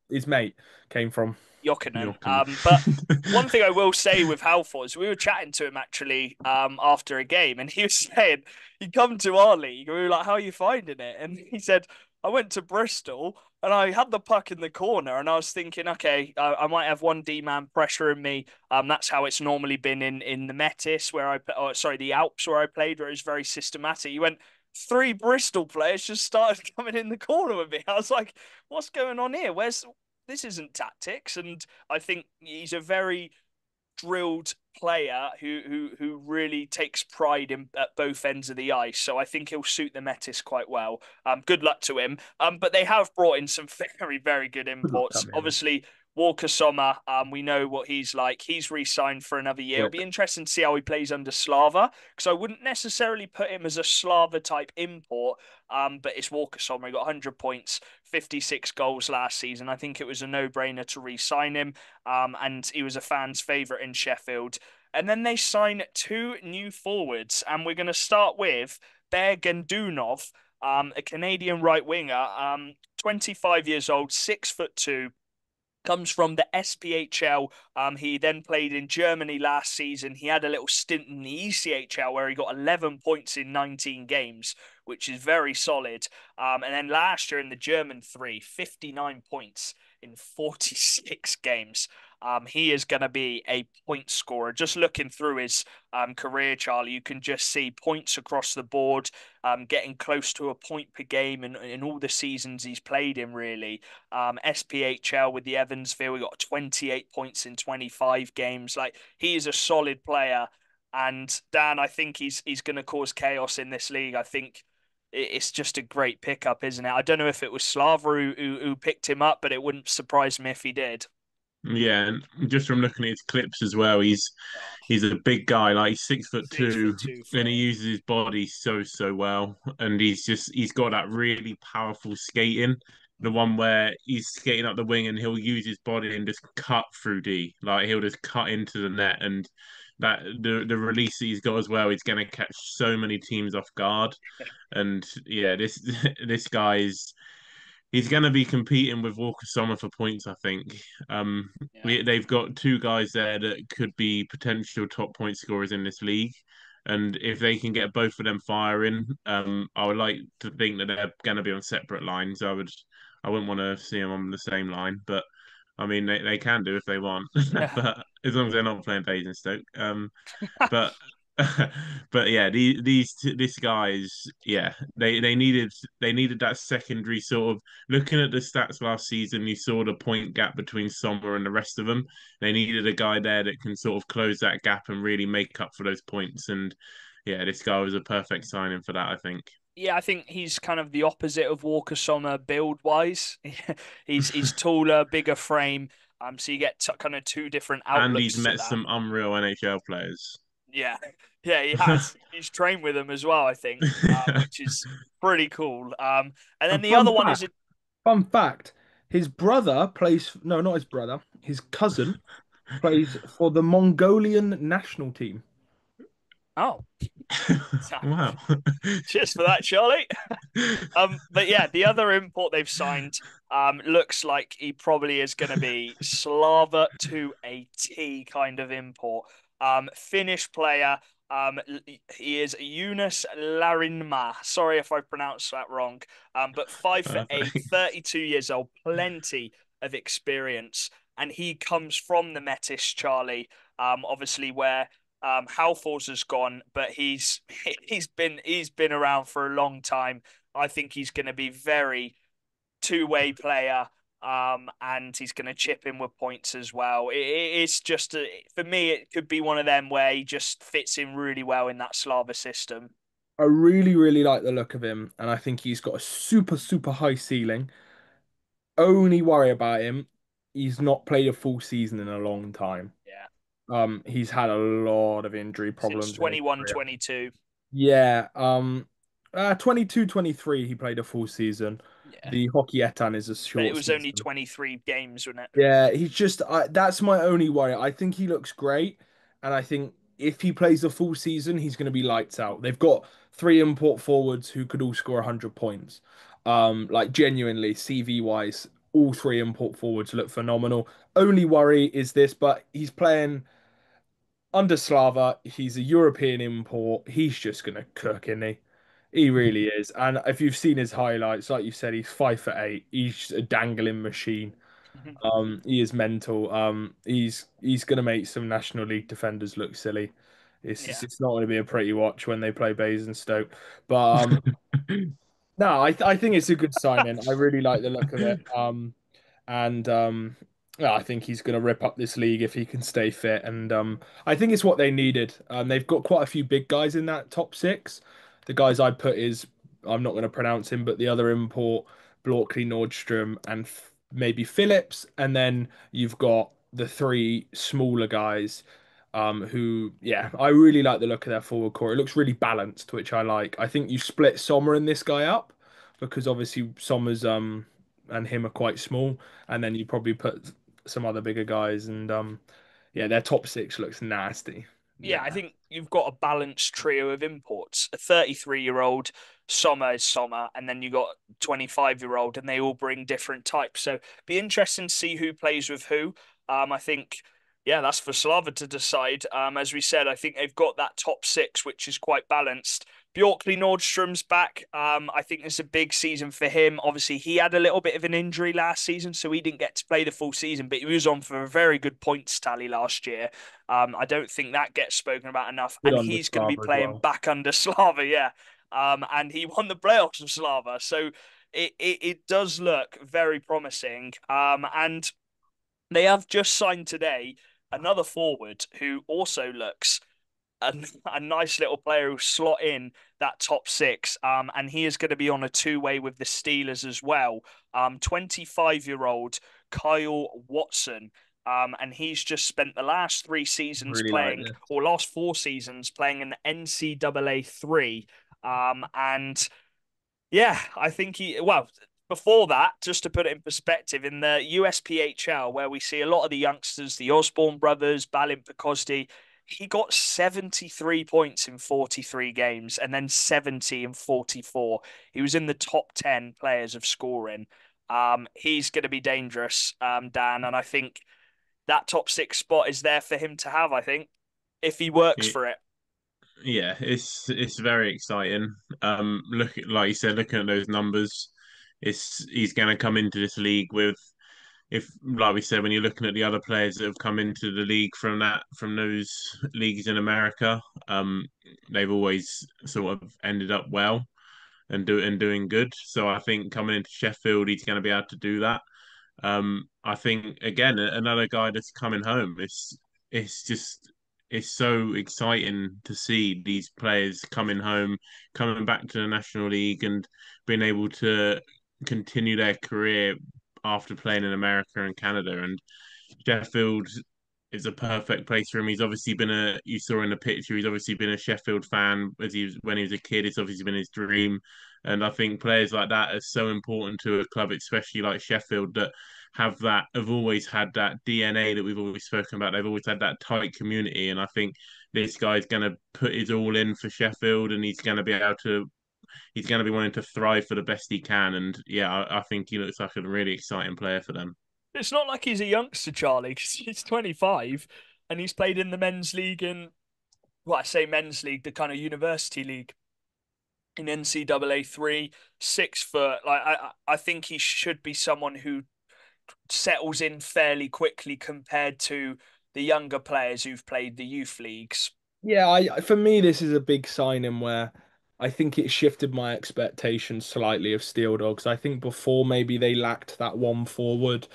Speaker 3: his mate came from.
Speaker 1: Jokinen.
Speaker 2: Yorken.
Speaker 1: But one thing I will say with Halford, we were chatting to him actually after a game, and he was saying he'd come to our league. And we were like, "How are you finding it?" And he said, "I went to Bristol and I had the puck in the corner, and I was thinking, okay, I might have one D man pressuring me. That's how it's normally been in the Metis where sorry, the Alps where I played, where it was very systematic. He went." Three Bristol players just started coming in the corner with me. I was like, "What's going on here? Where's this isn't tactics." And I think he's a very drilled player who really takes pride in at both ends of the ice. So I think he'll suit the Metis quite well. Good luck to him. But they have brought in some very good
Speaker 3: Good luck,
Speaker 1: imports.
Speaker 3: Tammy.
Speaker 1: Obviously, Walker Sommer, we know what he's like. He's re-signed for another year. It'll
Speaker 3: Yeah.
Speaker 1: be interesting to see how he plays under Slava, because I wouldn't necessarily put him as a Slava type import. But it's Walker Sommer. He got 100 points, 56 goals last season. I think it was a no-brainer to re-sign him. And he was a fan's favourite in Sheffield. And then they sign two new forwards, and we're going to start with Bergendunov, a Canadian right winger, 25 years old, 6'2", comes from the SPHL. He then played in Germany last season. He had a little stint in the ECHL where he got 11 points in 19 games, which is very solid. And then last year in the German 59 points in 46 games. He is going to be a point scorer. Just looking through his career, Charlie, you can just see points across the board, getting close to a point per game in all the seasons he's played in, really. SPHL with the Evansville, we got 28 points in 25 games. Like, he is a solid player. And Dan, I think he's going to cause chaos in this league. I think it's just a great pickup, isn't it? I don't know if it was Slava who picked him up, but it wouldn't surprise me if he did.
Speaker 2: Yeah, and just from looking at his clips as well,
Speaker 1: Oh,
Speaker 2: he's a big guy, like he's 6'2",
Speaker 1: 6'2"
Speaker 2: and he
Speaker 1: for
Speaker 2: uses his body so well. And he's got that really powerful skating, the one where he's skating up the wing and he'll use his body and just cut through D, like he'll just cut into the net. And that the release that he's got as well, he's going to catch so many teams off guard. And yeah, this this guy is he's going to be competing with Walker Sommer for points, I think.
Speaker 1: yeah.
Speaker 2: They've got two guys there that could be potential top point scorers in this league. And if they can get both of them firing, I would like to think that they're going to be on separate lines. I wouldn't want to see them on the same line, but I mean, they can do if they want, but as long as they're not playing Basingstoke. But but yeah, these guys, yeah, they needed that secondary sort of looking at the stats last season. You saw the point gap between Sommer and the rest of them. They needed a guy there that can sort of close that gap and really make up for those points. And yeah, this guy was a perfect signing for that, I think.
Speaker 1: Yeah, I think he's kind of the opposite of Walker Sommer build wise. He's taller, bigger frame. So you get kind of two different
Speaker 2: And he's
Speaker 1: outlooks to
Speaker 2: met
Speaker 1: that.
Speaker 2: some unreal NHL players.
Speaker 1: Yeah, yeah, he has. He's trained with them as well, I think, which is pretty cool. And then
Speaker 3: And
Speaker 1: the other one is
Speaker 3: fun fact, his brother plays, no, not his brother, his cousin plays for the Mongolian national team.
Speaker 1: oh,
Speaker 2: Wow.
Speaker 1: cheers for that, Charlie. But yeah, the other import they've signed looks like he probably is going to be Slava to a T kind of import. Finnish player. He is Yunus Larinma. Sorry if I pronounced that wrong. But 5'8",
Speaker 2: Perfect.
Speaker 1: 32 years old, plenty of experience, and he comes from the Metis, Charlie. Obviously where Halfors has gone, but he's been around for a long time. I think he's going to be very two-way player, and he's going to chip in with points as well. It's just for me, it could be one of them where he just fits in really well in that Slava system.
Speaker 3: I really, really like the look of him, and I think he's got a super, super high ceiling. Only worry about him, he's not played a full season in a long time.
Speaker 1: Yeah,
Speaker 3: He's had a lot of injury
Speaker 1: since
Speaker 3: problems in his
Speaker 1: 21,
Speaker 3: career.
Speaker 1: 22.
Speaker 3: Yeah, 22, 23, he played a full season.
Speaker 1: Yeah,
Speaker 3: The Hockey Etan is a
Speaker 1: but it
Speaker 3: short
Speaker 1: was only
Speaker 3: season.
Speaker 1: 23 games, wasn't it?
Speaker 3: Yeah, he's just that's my only worry. I think he looks great, and I think if he plays a full season, he's going to be lights out. They've got three import forwards who could all score 100 points. Like genuinely, CV wise, all three import forwards look phenomenal. Only worry is this, but he's playing under Slava. He's a European import. He's just going to cook, isn't he? He really is. And if you've seen his highlights, like you said, he's 5'8". He's a dangling machine. He is mental. He's gonna make some National League defenders look silly.
Speaker 1: Yeah.
Speaker 3: It's not going to be a pretty watch when they play Basingstoke. But no, I think it's a good signing. I really like the look of it. And yeah, I think he's going to rip up this league if he can stay fit. And I think it's what they needed. They've got quite a few big guys in that top six. The guys I put is I'm not going to pronounce him, but the other import, Blorkley Nordstrom and maybe Phillips, and then you've got the three smaller guys. Who, yeah, I really like the look of their forward core. It looks really balanced, which I like. I think you split Sommer and this guy up because obviously Sommer's and him are quite small, and then you probably put some other bigger guys, and yeah, their top six looks nasty.
Speaker 1: Yeah, I
Speaker 3: Nah.
Speaker 1: think you've got a balanced trio of imports. A 33-year-old, Sommer is Sommer, and then you got 25-year-old, and they all bring different types. So be interesting to see who plays with who. I think, yeah, that's for Slava to decide. As we said, I think they've got that top six, which is quite balanced. Bjorkley Nordstrom's back. I think it's a big season for him. Obviously, he had a little bit of an injury last season, so he didn't get to play the full season, but he was on for a very good points tally last year. I don't think that gets spoken about enough.
Speaker 3: Good
Speaker 1: And
Speaker 3: on the
Speaker 1: he's going to be
Speaker 3: Slava as
Speaker 1: playing
Speaker 3: well.
Speaker 1: back under Slava, yeah. And he won the playoffs of Slava. So it does look very promising. And they have just signed today another forward who also looks a nice little player who slot in that top six. And he is going to be on a two-way with the Steelers as well. 25-year-old Kyle Watson. And he's just spent the last three seasons
Speaker 3: Really like
Speaker 1: playing,
Speaker 3: this.
Speaker 1: or last four seasons playing in the NCAA three. And yeah, I think well, before that, just to put it in perspective, in the USPHL, where we see a lot of the youngsters, the Osborne brothers, Balint Pekosdi, he got 73 points in 43 games and then 70 in 44. He was in the top 10 players of scoring. He's going to be dangerous, Dan, and I think that top six spot is there for him to have, I think, if he works for it.
Speaker 2: Yeah, it's very exciting. Look, like you said, looking at those numbers, it's he's going to come into this league with, if like we said, when you're looking at the other players that have come into the league from those leagues in America, they've always sort of ended up well and doing good. So I think coming into Sheffield, he's going to be able to do that. I think again another guy that's coming home. It's just it's so exciting to see these players coming home, coming back to the National League, and being able to continue their career after playing in America and Canada. And Sheffield is a perfect place for him. He's obviously been you saw in the picture, he's obviously been a Sheffield fan when he was a kid. It's obviously been his dream. And I think players like that are so important to a club, especially like Sheffield, that have always had that DNA that we've always spoken about. They've always had that tight community. And I think this guy's going to put his all in for Sheffield, and he's going to be wanting to thrive for the best he can. And yeah, I think he looks like a really exciting player for them.
Speaker 1: It's not like he's a youngster, Charlie, because he's 25 and he's played in the men's league in, well, I say men's league, the kind of university league in NCAA 3, 6 foot. Like I think he should be someone who settles in fairly quickly compared to the younger players who've played the youth leagues.
Speaker 3: Yeah, I for me this is a big signing where I think it shifted my expectations slightly of Steel Dogs. I think before maybe they lacked that one forward.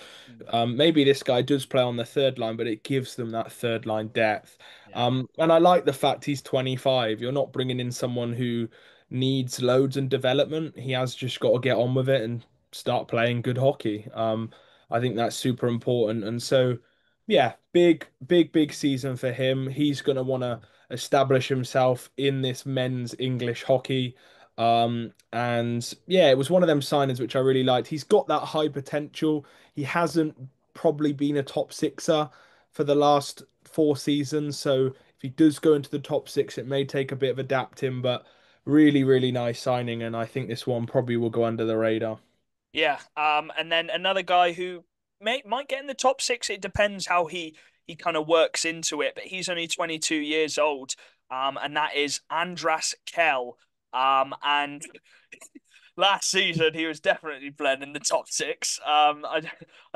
Speaker 3: Maybe this guy does play on the third line, but it gives them that third line depth.
Speaker 1: Yeah.
Speaker 3: And I like the fact he's 25. You're not bringing in someone who needs loads and development. He has just got to get on with it and start playing good hockey. I think that's super important. And so, yeah, big season for him. He's going to want to establish himself in this men's English hockey. And yeah, it was one of them signings which I really liked. He's got that high potential. He hasn't probably been a top sixer for the last four seasons. So if he does go into the top six, it may take a bit of adapting, but really nice signing. And I think this one probably will go under the radar.
Speaker 1: Yeah. And then another guy who might get in the top six. It depends how he kind of works into it, but he's only 22 years old. And that is Andras Kell. And last season he was definitely playing in the top six. I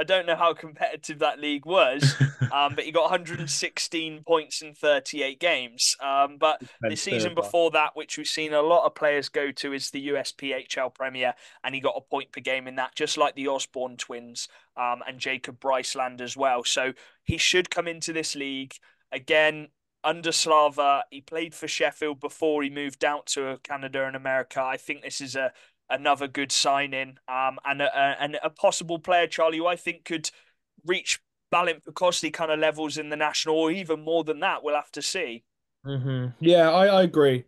Speaker 1: don't know how competitive that league was. But he got 116 points in 38 games. But the
Speaker 3: And
Speaker 1: season
Speaker 3: third line.
Speaker 1: before that, which we've seen a lot of players go to, is the USPHL Premier, and he got a point per game in that, just like the Osborne twins, and Jacob Bryceland as well. So he should come into this league again under Slava. He played for Sheffield before he moved out to Canada and America. I think this is another good signing, and a possible player, Charlie, who I think could reach Balint Picossi kind of levels in the national, or even more than that. We'll have to see.
Speaker 3: Yeah, I agree.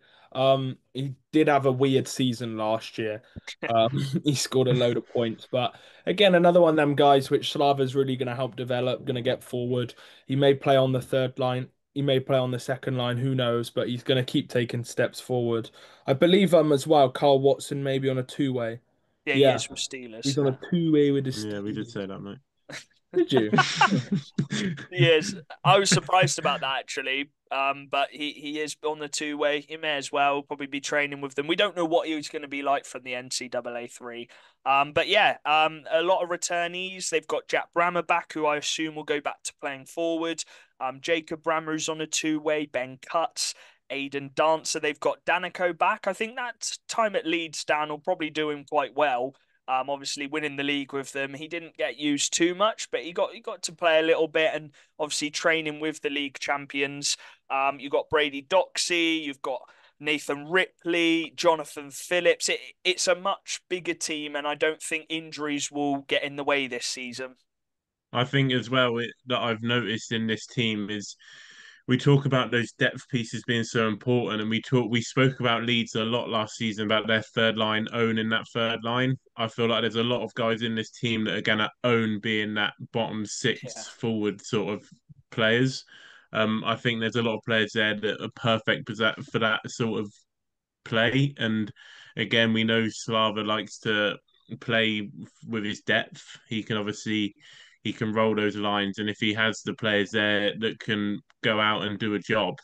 Speaker 3: He did have a weird season last year. Um, he scored a load of points, but again, another one of them guys which Slava's really going to help develop, going to get forward. He may play on the third line, he may play on the second line, who knows? But he's going to keep taking steps forward. I believe as well, Carl Watson maybe on a two-way.
Speaker 1: Yeah, he
Speaker 3: Yeah,
Speaker 1: is with
Speaker 3: he's
Speaker 1: Steelers.
Speaker 3: on a two-way with the
Speaker 2: Yeah, we did
Speaker 3: Steelers.
Speaker 2: say that, mate.
Speaker 3: Did you?
Speaker 1: Yes, I was surprised about that actually. But he is on the two-way. He may as well probably be training with them. We don't know what he's going to be like from the NCAA three. But yeah, a lot of returnees. They've got Jack Brammer back, who I assume will go back to playing forward. Jacob Brammer is on a two-way. Ben Cutts, Aidan Dancer. They've got Danico back. I think that time at Leeds, Dan will probably do him quite well. Obviously winning the league with them. He didn't get used too much, but he got to play a little bit and obviously training with the league champions. You've got Brady Doxey, you've got Nathan Ripley, Jonathan Phillips. It's a much bigger team, and I don't think injuries will get in the way this season.
Speaker 2: I think as well that I've noticed in this team is we talk about those depth pieces being so important, and we spoke about Leeds a lot last season about their third line owning that third line. I feel like there's a lot of guys in this team that are gonna own being that bottom
Speaker 1: Yeah.
Speaker 2: six forward sort of players. I think there's a lot of players there that are perfect for that sort of play. And again, we know Slava likes to play with his depth. He can roll those lines, and if he has the players there that can go out and do a job,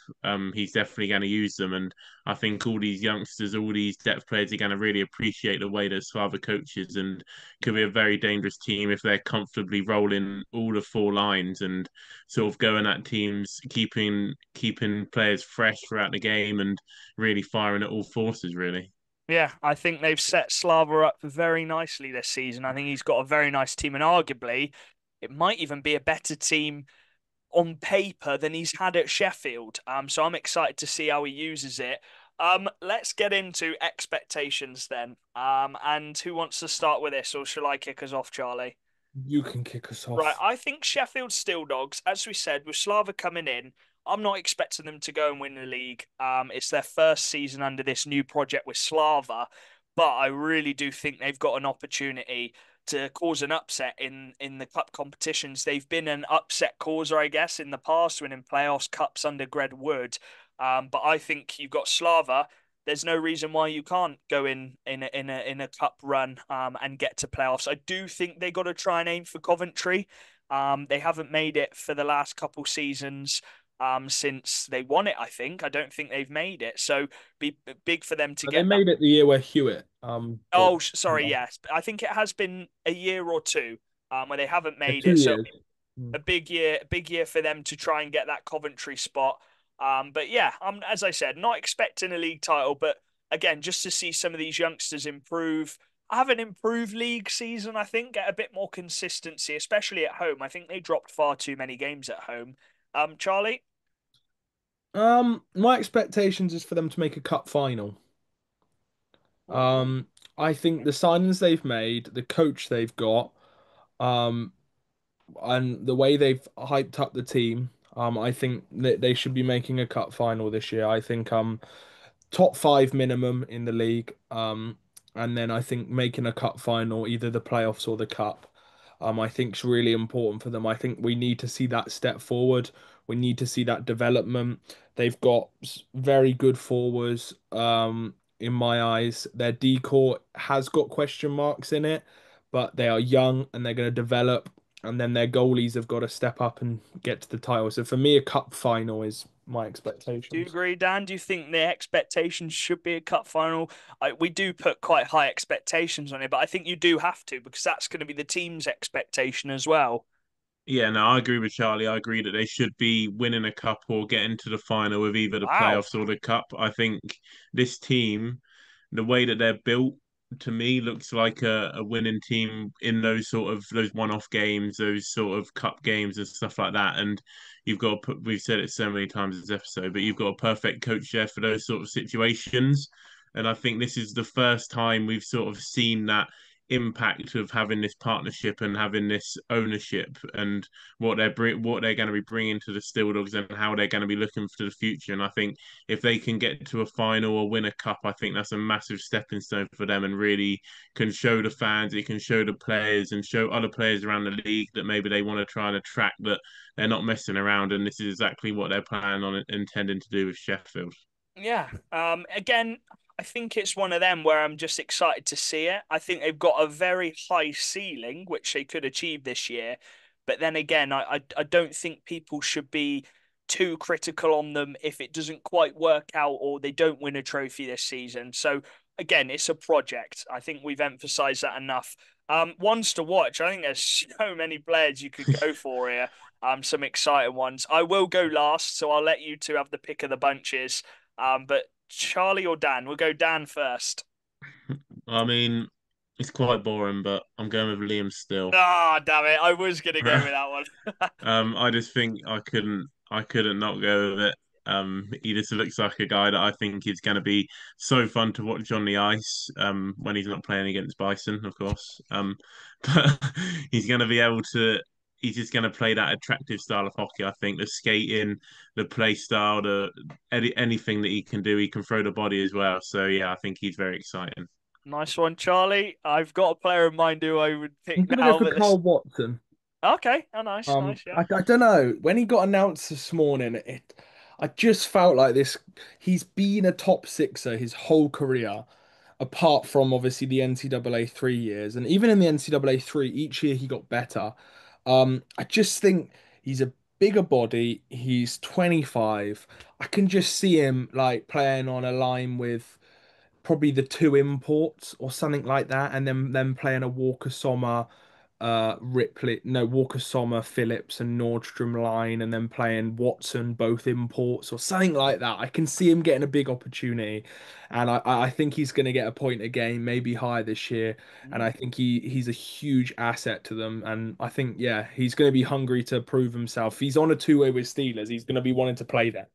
Speaker 2: he's definitely going to use them. And I think all these youngsters, all these depth players, are going to really appreciate the way that Slava coaches, and could be a very dangerous team if they're comfortably rolling all the four lines and sort of going at teams, keeping players fresh throughout the game, and really firing at all forces, really.
Speaker 1: Yeah, I think they've set Slava up very nicely this season. I think he's got a very nice team, and arguably, it might even be a better team on paper than he's had at Sheffield. So I'm excited to see how he uses it. Let's get into expectations then. And who wants to start with this, or shall I kick us off, Charlie?
Speaker 3: You can kick us
Speaker 1: Right,
Speaker 3: off.
Speaker 1: I think Sheffield Steeldogs, as we said, with Slava coming in, I'm not expecting them to go and win the league. It's their first season under this new project with Slava, but I really do think they've got an opportunity to cause an upset in the cup competitions. They've been an upset causer, I guess, in the past, winning playoffs, cups under Greg Wood. But I think you've got Slava. There's no reason why you can't go in a cup run and get to playoffs. I do think they got to try and aim for Coventry. They haven't made it for the last couple seasons since they won it. I don't think they've made it. So be big for them to
Speaker 3: They
Speaker 1: get that.
Speaker 3: made it the year where Hewitt got
Speaker 1: Oh, sorry, yes. I think it has been a year or two where they haven't made it.
Speaker 3: two
Speaker 1: So
Speaker 3: years. Mm.
Speaker 1: a big year for them to try and get that Coventry spot. But yeah, I'm as I said, not expecting a league title, but again, just to see some of these youngsters improve. Have an improved league season, I think, get a bit more consistency, especially at home. I think they dropped far too many games at home. Charlie,
Speaker 3: My expectations is for them to make a cup final. Um, I think the signings they've made, the coach they've got, um, and the way they've hyped up the team, I think that they should be making a cup final this year. I think top five minimum in the league. And then I think making a cup final, either the playoffs or the cup, I think is really important for them. I think we need to see that step forward. We need to see that development. They've got very good forwards. In my eyes, their decor has got question marks in it, but they are young and they're going to develop. And then their goalies have got to step up and get to the title. So for me, a cup final is my
Speaker 1: do you
Speaker 3: expectations.
Speaker 1: agree, Dan? Do you think the expectations should be a cup final? We do put quite high expectations on it, but I think you do have to because that's going to be the team's expectation as well.
Speaker 2: Yeah, no, I agree with Charlie. I agree that they should be winning a cup or getting to the final with either the
Speaker 1: Wow.
Speaker 2: playoffs or the cup. I think this team, the way that they're built, to me, looks like a winning team in those one-off games, those sort of cup games and stuff like that. And we've said it so many times this episode, but you've got a perfect coach there for those sort of situations. And I think this is the first time we've sort of seen that impact of having this partnership and having this ownership and what they're going to be bringing to the Steel Dogs and how they're going to be looking for the future. And I think if they can get to a final or win a cup, I think that's a massive stepping stone for them and really can show the fans, it can show the players and show other players around the league that maybe they want to try and attract, that they're not messing around. And this is exactly what they're planning on intending to do with Sheffield.
Speaker 1: Yeah. Again, I think it's one of them where I'm just excited to see it. I think they've got a very high ceiling, which they could achieve this year. But then again, I don't think people should be too critical on them if it doesn't quite work out or they don't win a trophy this season. So again, it's a project. I think we've emphasized that enough. Ones to watch. I think there's so many players you could go for here. Some exciting ones. I will go last, so I'll let you two have the pick of the bunches. But Charlie or Dan? We'll go Dan first.
Speaker 2: I mean, it's quite boring, but I'm going with Liam still.
Speaker 1: Ah, damn it. I was gonna go with that one.
Speaker 2: I just think I couldn't not go with it. He just looks like a guy that I think is going to be so fun to watch on the ice. When he's not playing against Bison, of course. But he's going to be able to. He's just going to play that attractive style of hockey. I think the skating, the play style, anything that he can do, he can throw the body as well. So yeah, I think he's very exciting.
Speaker 1: Nice one, Charlie. I've got a player in mind who I would
Speaker 3: I'm
Speaker 1: pick
Speaker 3: gonna go
Speaker 1: now,
Speaker 3: for
Speaker 1: but this.
Speaker 3: Carl Watson.
Speaker 1: Okay. Oh, nice, nice. Yeah.
Speaker 3: I don't know. When he got announced this morning, I just felt like this. He's been a top sixer his whole career, apart from obviously the NCAA 3 years, and even in the NCAA three, each year he got better. I just think he's a bigger body. He's 25. I can just see him like playing on a line with probably the two imports or something like that, and then them playing a Walker Sommer, Ripley, no Walker Sommer, Phillips, and Nordstrom line, and then playing Watson, both imports or something like that. I can see him getting a big opportunity, and I think he's going to get a point a game, maybe higher this year, and I
Speaker 1: Mm.
Speaker 3: think he's a huge asset to them, and I think yeah, he's going to be hungry to prove himself. He's on a two-way with Steelers. He's going to be wanting to play there.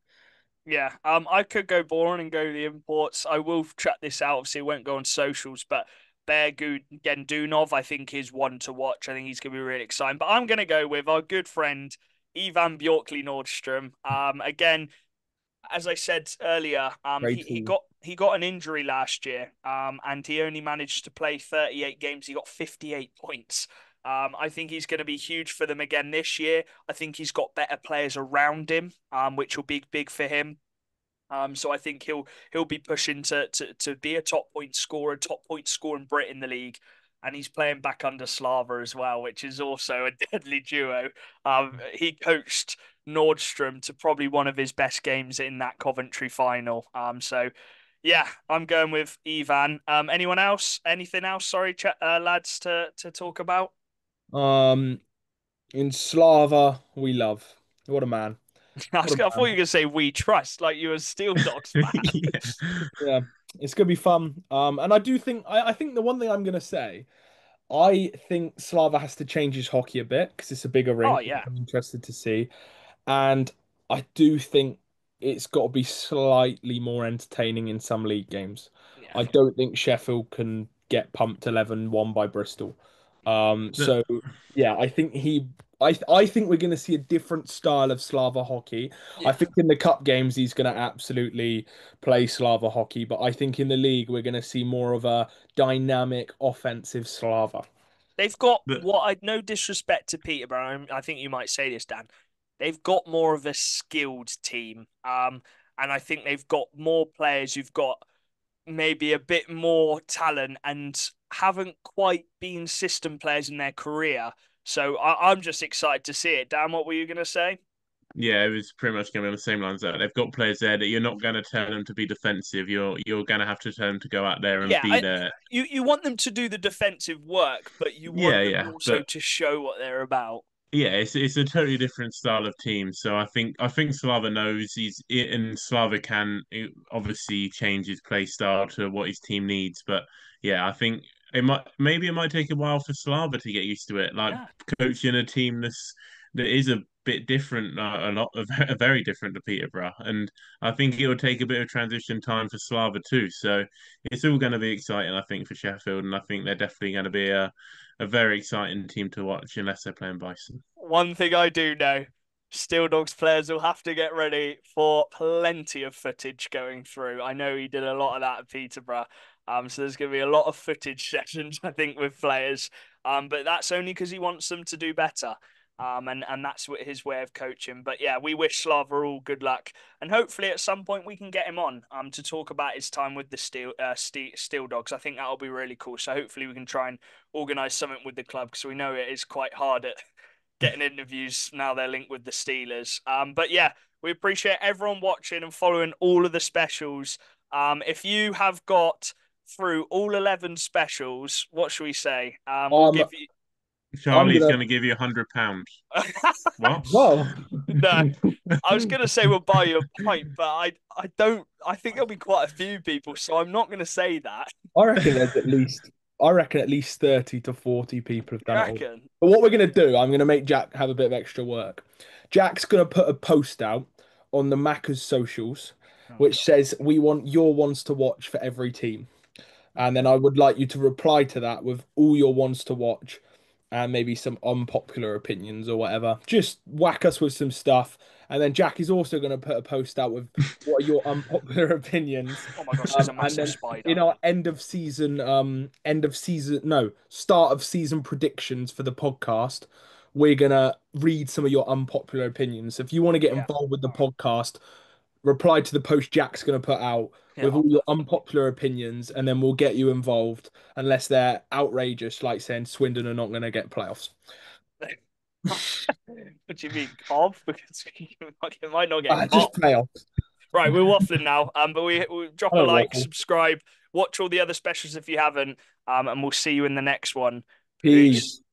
Speaker 1: Yeah, I could go boring and go the imports. I will track this out. Obviously, it won't go on socials, but Gendunov, I think, is one to watch. I think he's going to be really exciting. But I'm going to go with our good friend Ivan Bjorkley Nordstrom. Again, as I said earlier,
Speaker 3: Great tool.
Speaker 1: he got an injury last year, and he only managed to play 38 games. He got 58 points. I think he's going to be huge for them again this year. I think he's got better players around him, which will be big for him. So I think he'll be pushing to be a top point scoring Brit in the league, and he's playing back under Slava as well, which is also a deadly duo. He coached Nordstrom to probably one of his best games in that Coventry final. So yeah, I'm going with Ivan. Anyone else? Anything else? Sorry, lads, to talk about.
Speaker 3: Um, in Slava, we love. What a man. What a
Speaker 1: I thought you were
Speaker 3: man.
Speaker 1: going to say we trust, like you were a Steel Dogs fan.
Speaker 2: Yeah.
Speaker 3: Yeah, it's gonna be fun. And I do think I think the one thing I'm gonna say, I think Slava has to change his hockey a bit because it's a bigger
Speaker 1: Oh
Speaker 3: rink, which
Speaker 1: yeah,
Speaker 3: I'm interested to see. And I do think it's got to be slightly more entertaining in some league games.
Speaker 1: yeah.
Speaker 3: I don't think Sheffield can get pumped 11-1 by Bristol.
Speaker 2: The-
Speaker 3: So yeah, I think we're going to see a different style of Slava hockey. I
Speaker 1: Yeah.
Speaker 3: think in the cup games he's going to absolutely play Slava hockey, but I think in the league we're going to see more of a dynamic offensive Slava.
Speaker 1: They've got
Speaker 2: the-
Speaker 1: what I no disrespect to Peterborough. I think you might say this, Dan. They've got more of a skilled team. And I think they've got more players who've got maybe a bit more talent and haven't quite been system players in their career. So I'm just excited to see it. Dan, what were you gonna say?
Speaker 2: Yeah, it was pretty much going to be on the same lines that they've got players there that you're not going to tell them to be defensive. You're going to have to tell them to go out there and
Speaker 1: Yeah,
Speaker 2: be there.
Speaker 1: you want them to do the defensive work, but you
Speaker 2: Yeah,
Speaker 1: want them
Speaker 2: yeah,
Speaker 1: also
Speaker 2: but
Speaker 1: to show what they're about.
Speaker 2: yeah, it's a totally different style of team. So I think Slava knows and Slava can obviously change his play style to what his team needs. But yeah, I think it might take a while for Slava to get used to it. Like
Speaker 1: Yeah.
Speaker 2: coaching a team that is a bit different, a lot of very different to Peterborough, and I think it will take a bit of transition time for Slava too. So it's all going to be exciting, I think, for Sheffield, and I think they're definitely going to be a very exciting team to watch unless they're playing Bison.
Speaker 1: One thing I do know, Steel Dogs players will have to get ready for plenty of footage going through. I know he did a lot of that at Peterborough. So there's going to be a lot of footage sessions, I think, with players. But that's only because he wants them to do better. And that's what his way of coaching. But yeah, we wish Slava all good luck, and hopefully at some point we can get him on to talk about his time with the Steel Dogs. I think that'll be really cool. So hopefully we can try and organise something with the club, because we know it is quite hard at getting interviews now they're linked with the Steelers. But yeah, we appreciate everyone watching and following all of the specials. If you have got through all 11 specials, what should we say? We'll
Speaker 3: Um,
Speaker 1: give you.
Speaker 3: I'm
Speaker 2: Charlie's
Speaker 3: gonna.
Speaker 2: going to give you £100. What?
Speaker 3: Well,
Speaker 1: No, I was gonna say we'll buy you a pint, but I don't. I think there'll be quite a few people, so I'm not gonna say that.
Speaker 3: I reckon there's at least. I reckon at least 30 to 40 people have
Speaker 1: You
Speaker 3: done it all.
Speaker 1: reckon?
Speaker 3: But what we're gonna do, I'm gonna make Jack have a bit of extra work. Jack's gonna put a post out on the Macca's socials,
Speaker 1: Oh
Speaker 3: which
Speaker 1: God.
Speaker 3: says we want your ones to watch for every team. And then I would like you to reply to that with all your ones to watch and maybe some unpopular opinions or whatever. Just whack us with some stuff. And then Jack is also going to put a post out with what are your unpopular opinions.
Speaker 1: Oh my gosh, there's a
Speaker 3: And
Speaker 1: massive
Speaker 3: then
Speaker 1: spider.
Speaker 3: in our start of season predictions for the podcast, we're gonna read some of your unpopular opinions. If you want to get
Speaker 1: Yeah,
Speaker 3: involved with the podcast, reply to the post Jack's going to put out
Speaker 1: yeah.
Speaker 3: with all your unpopular opinions, and then we'll get you involved unless they're outrageous, like saying Swindon are not going to get playoffs.
Speaker 1: What do you mean, of? Because it might not get
Speaker 3: Just
Speaker 1: caught.
Speaker 3: playoffs.
Speaker 1: Right, we're waffling now. But we drop
Speaker 3: I
Speaker 1: a
Speaker 3: don't
Speaker 1: like,
Speaker 3: waffle.
Speaker 1: subscribe, watch all the other specials if you haven't. And we'll see you in the next one. Peace.
Speaker 3: Peace.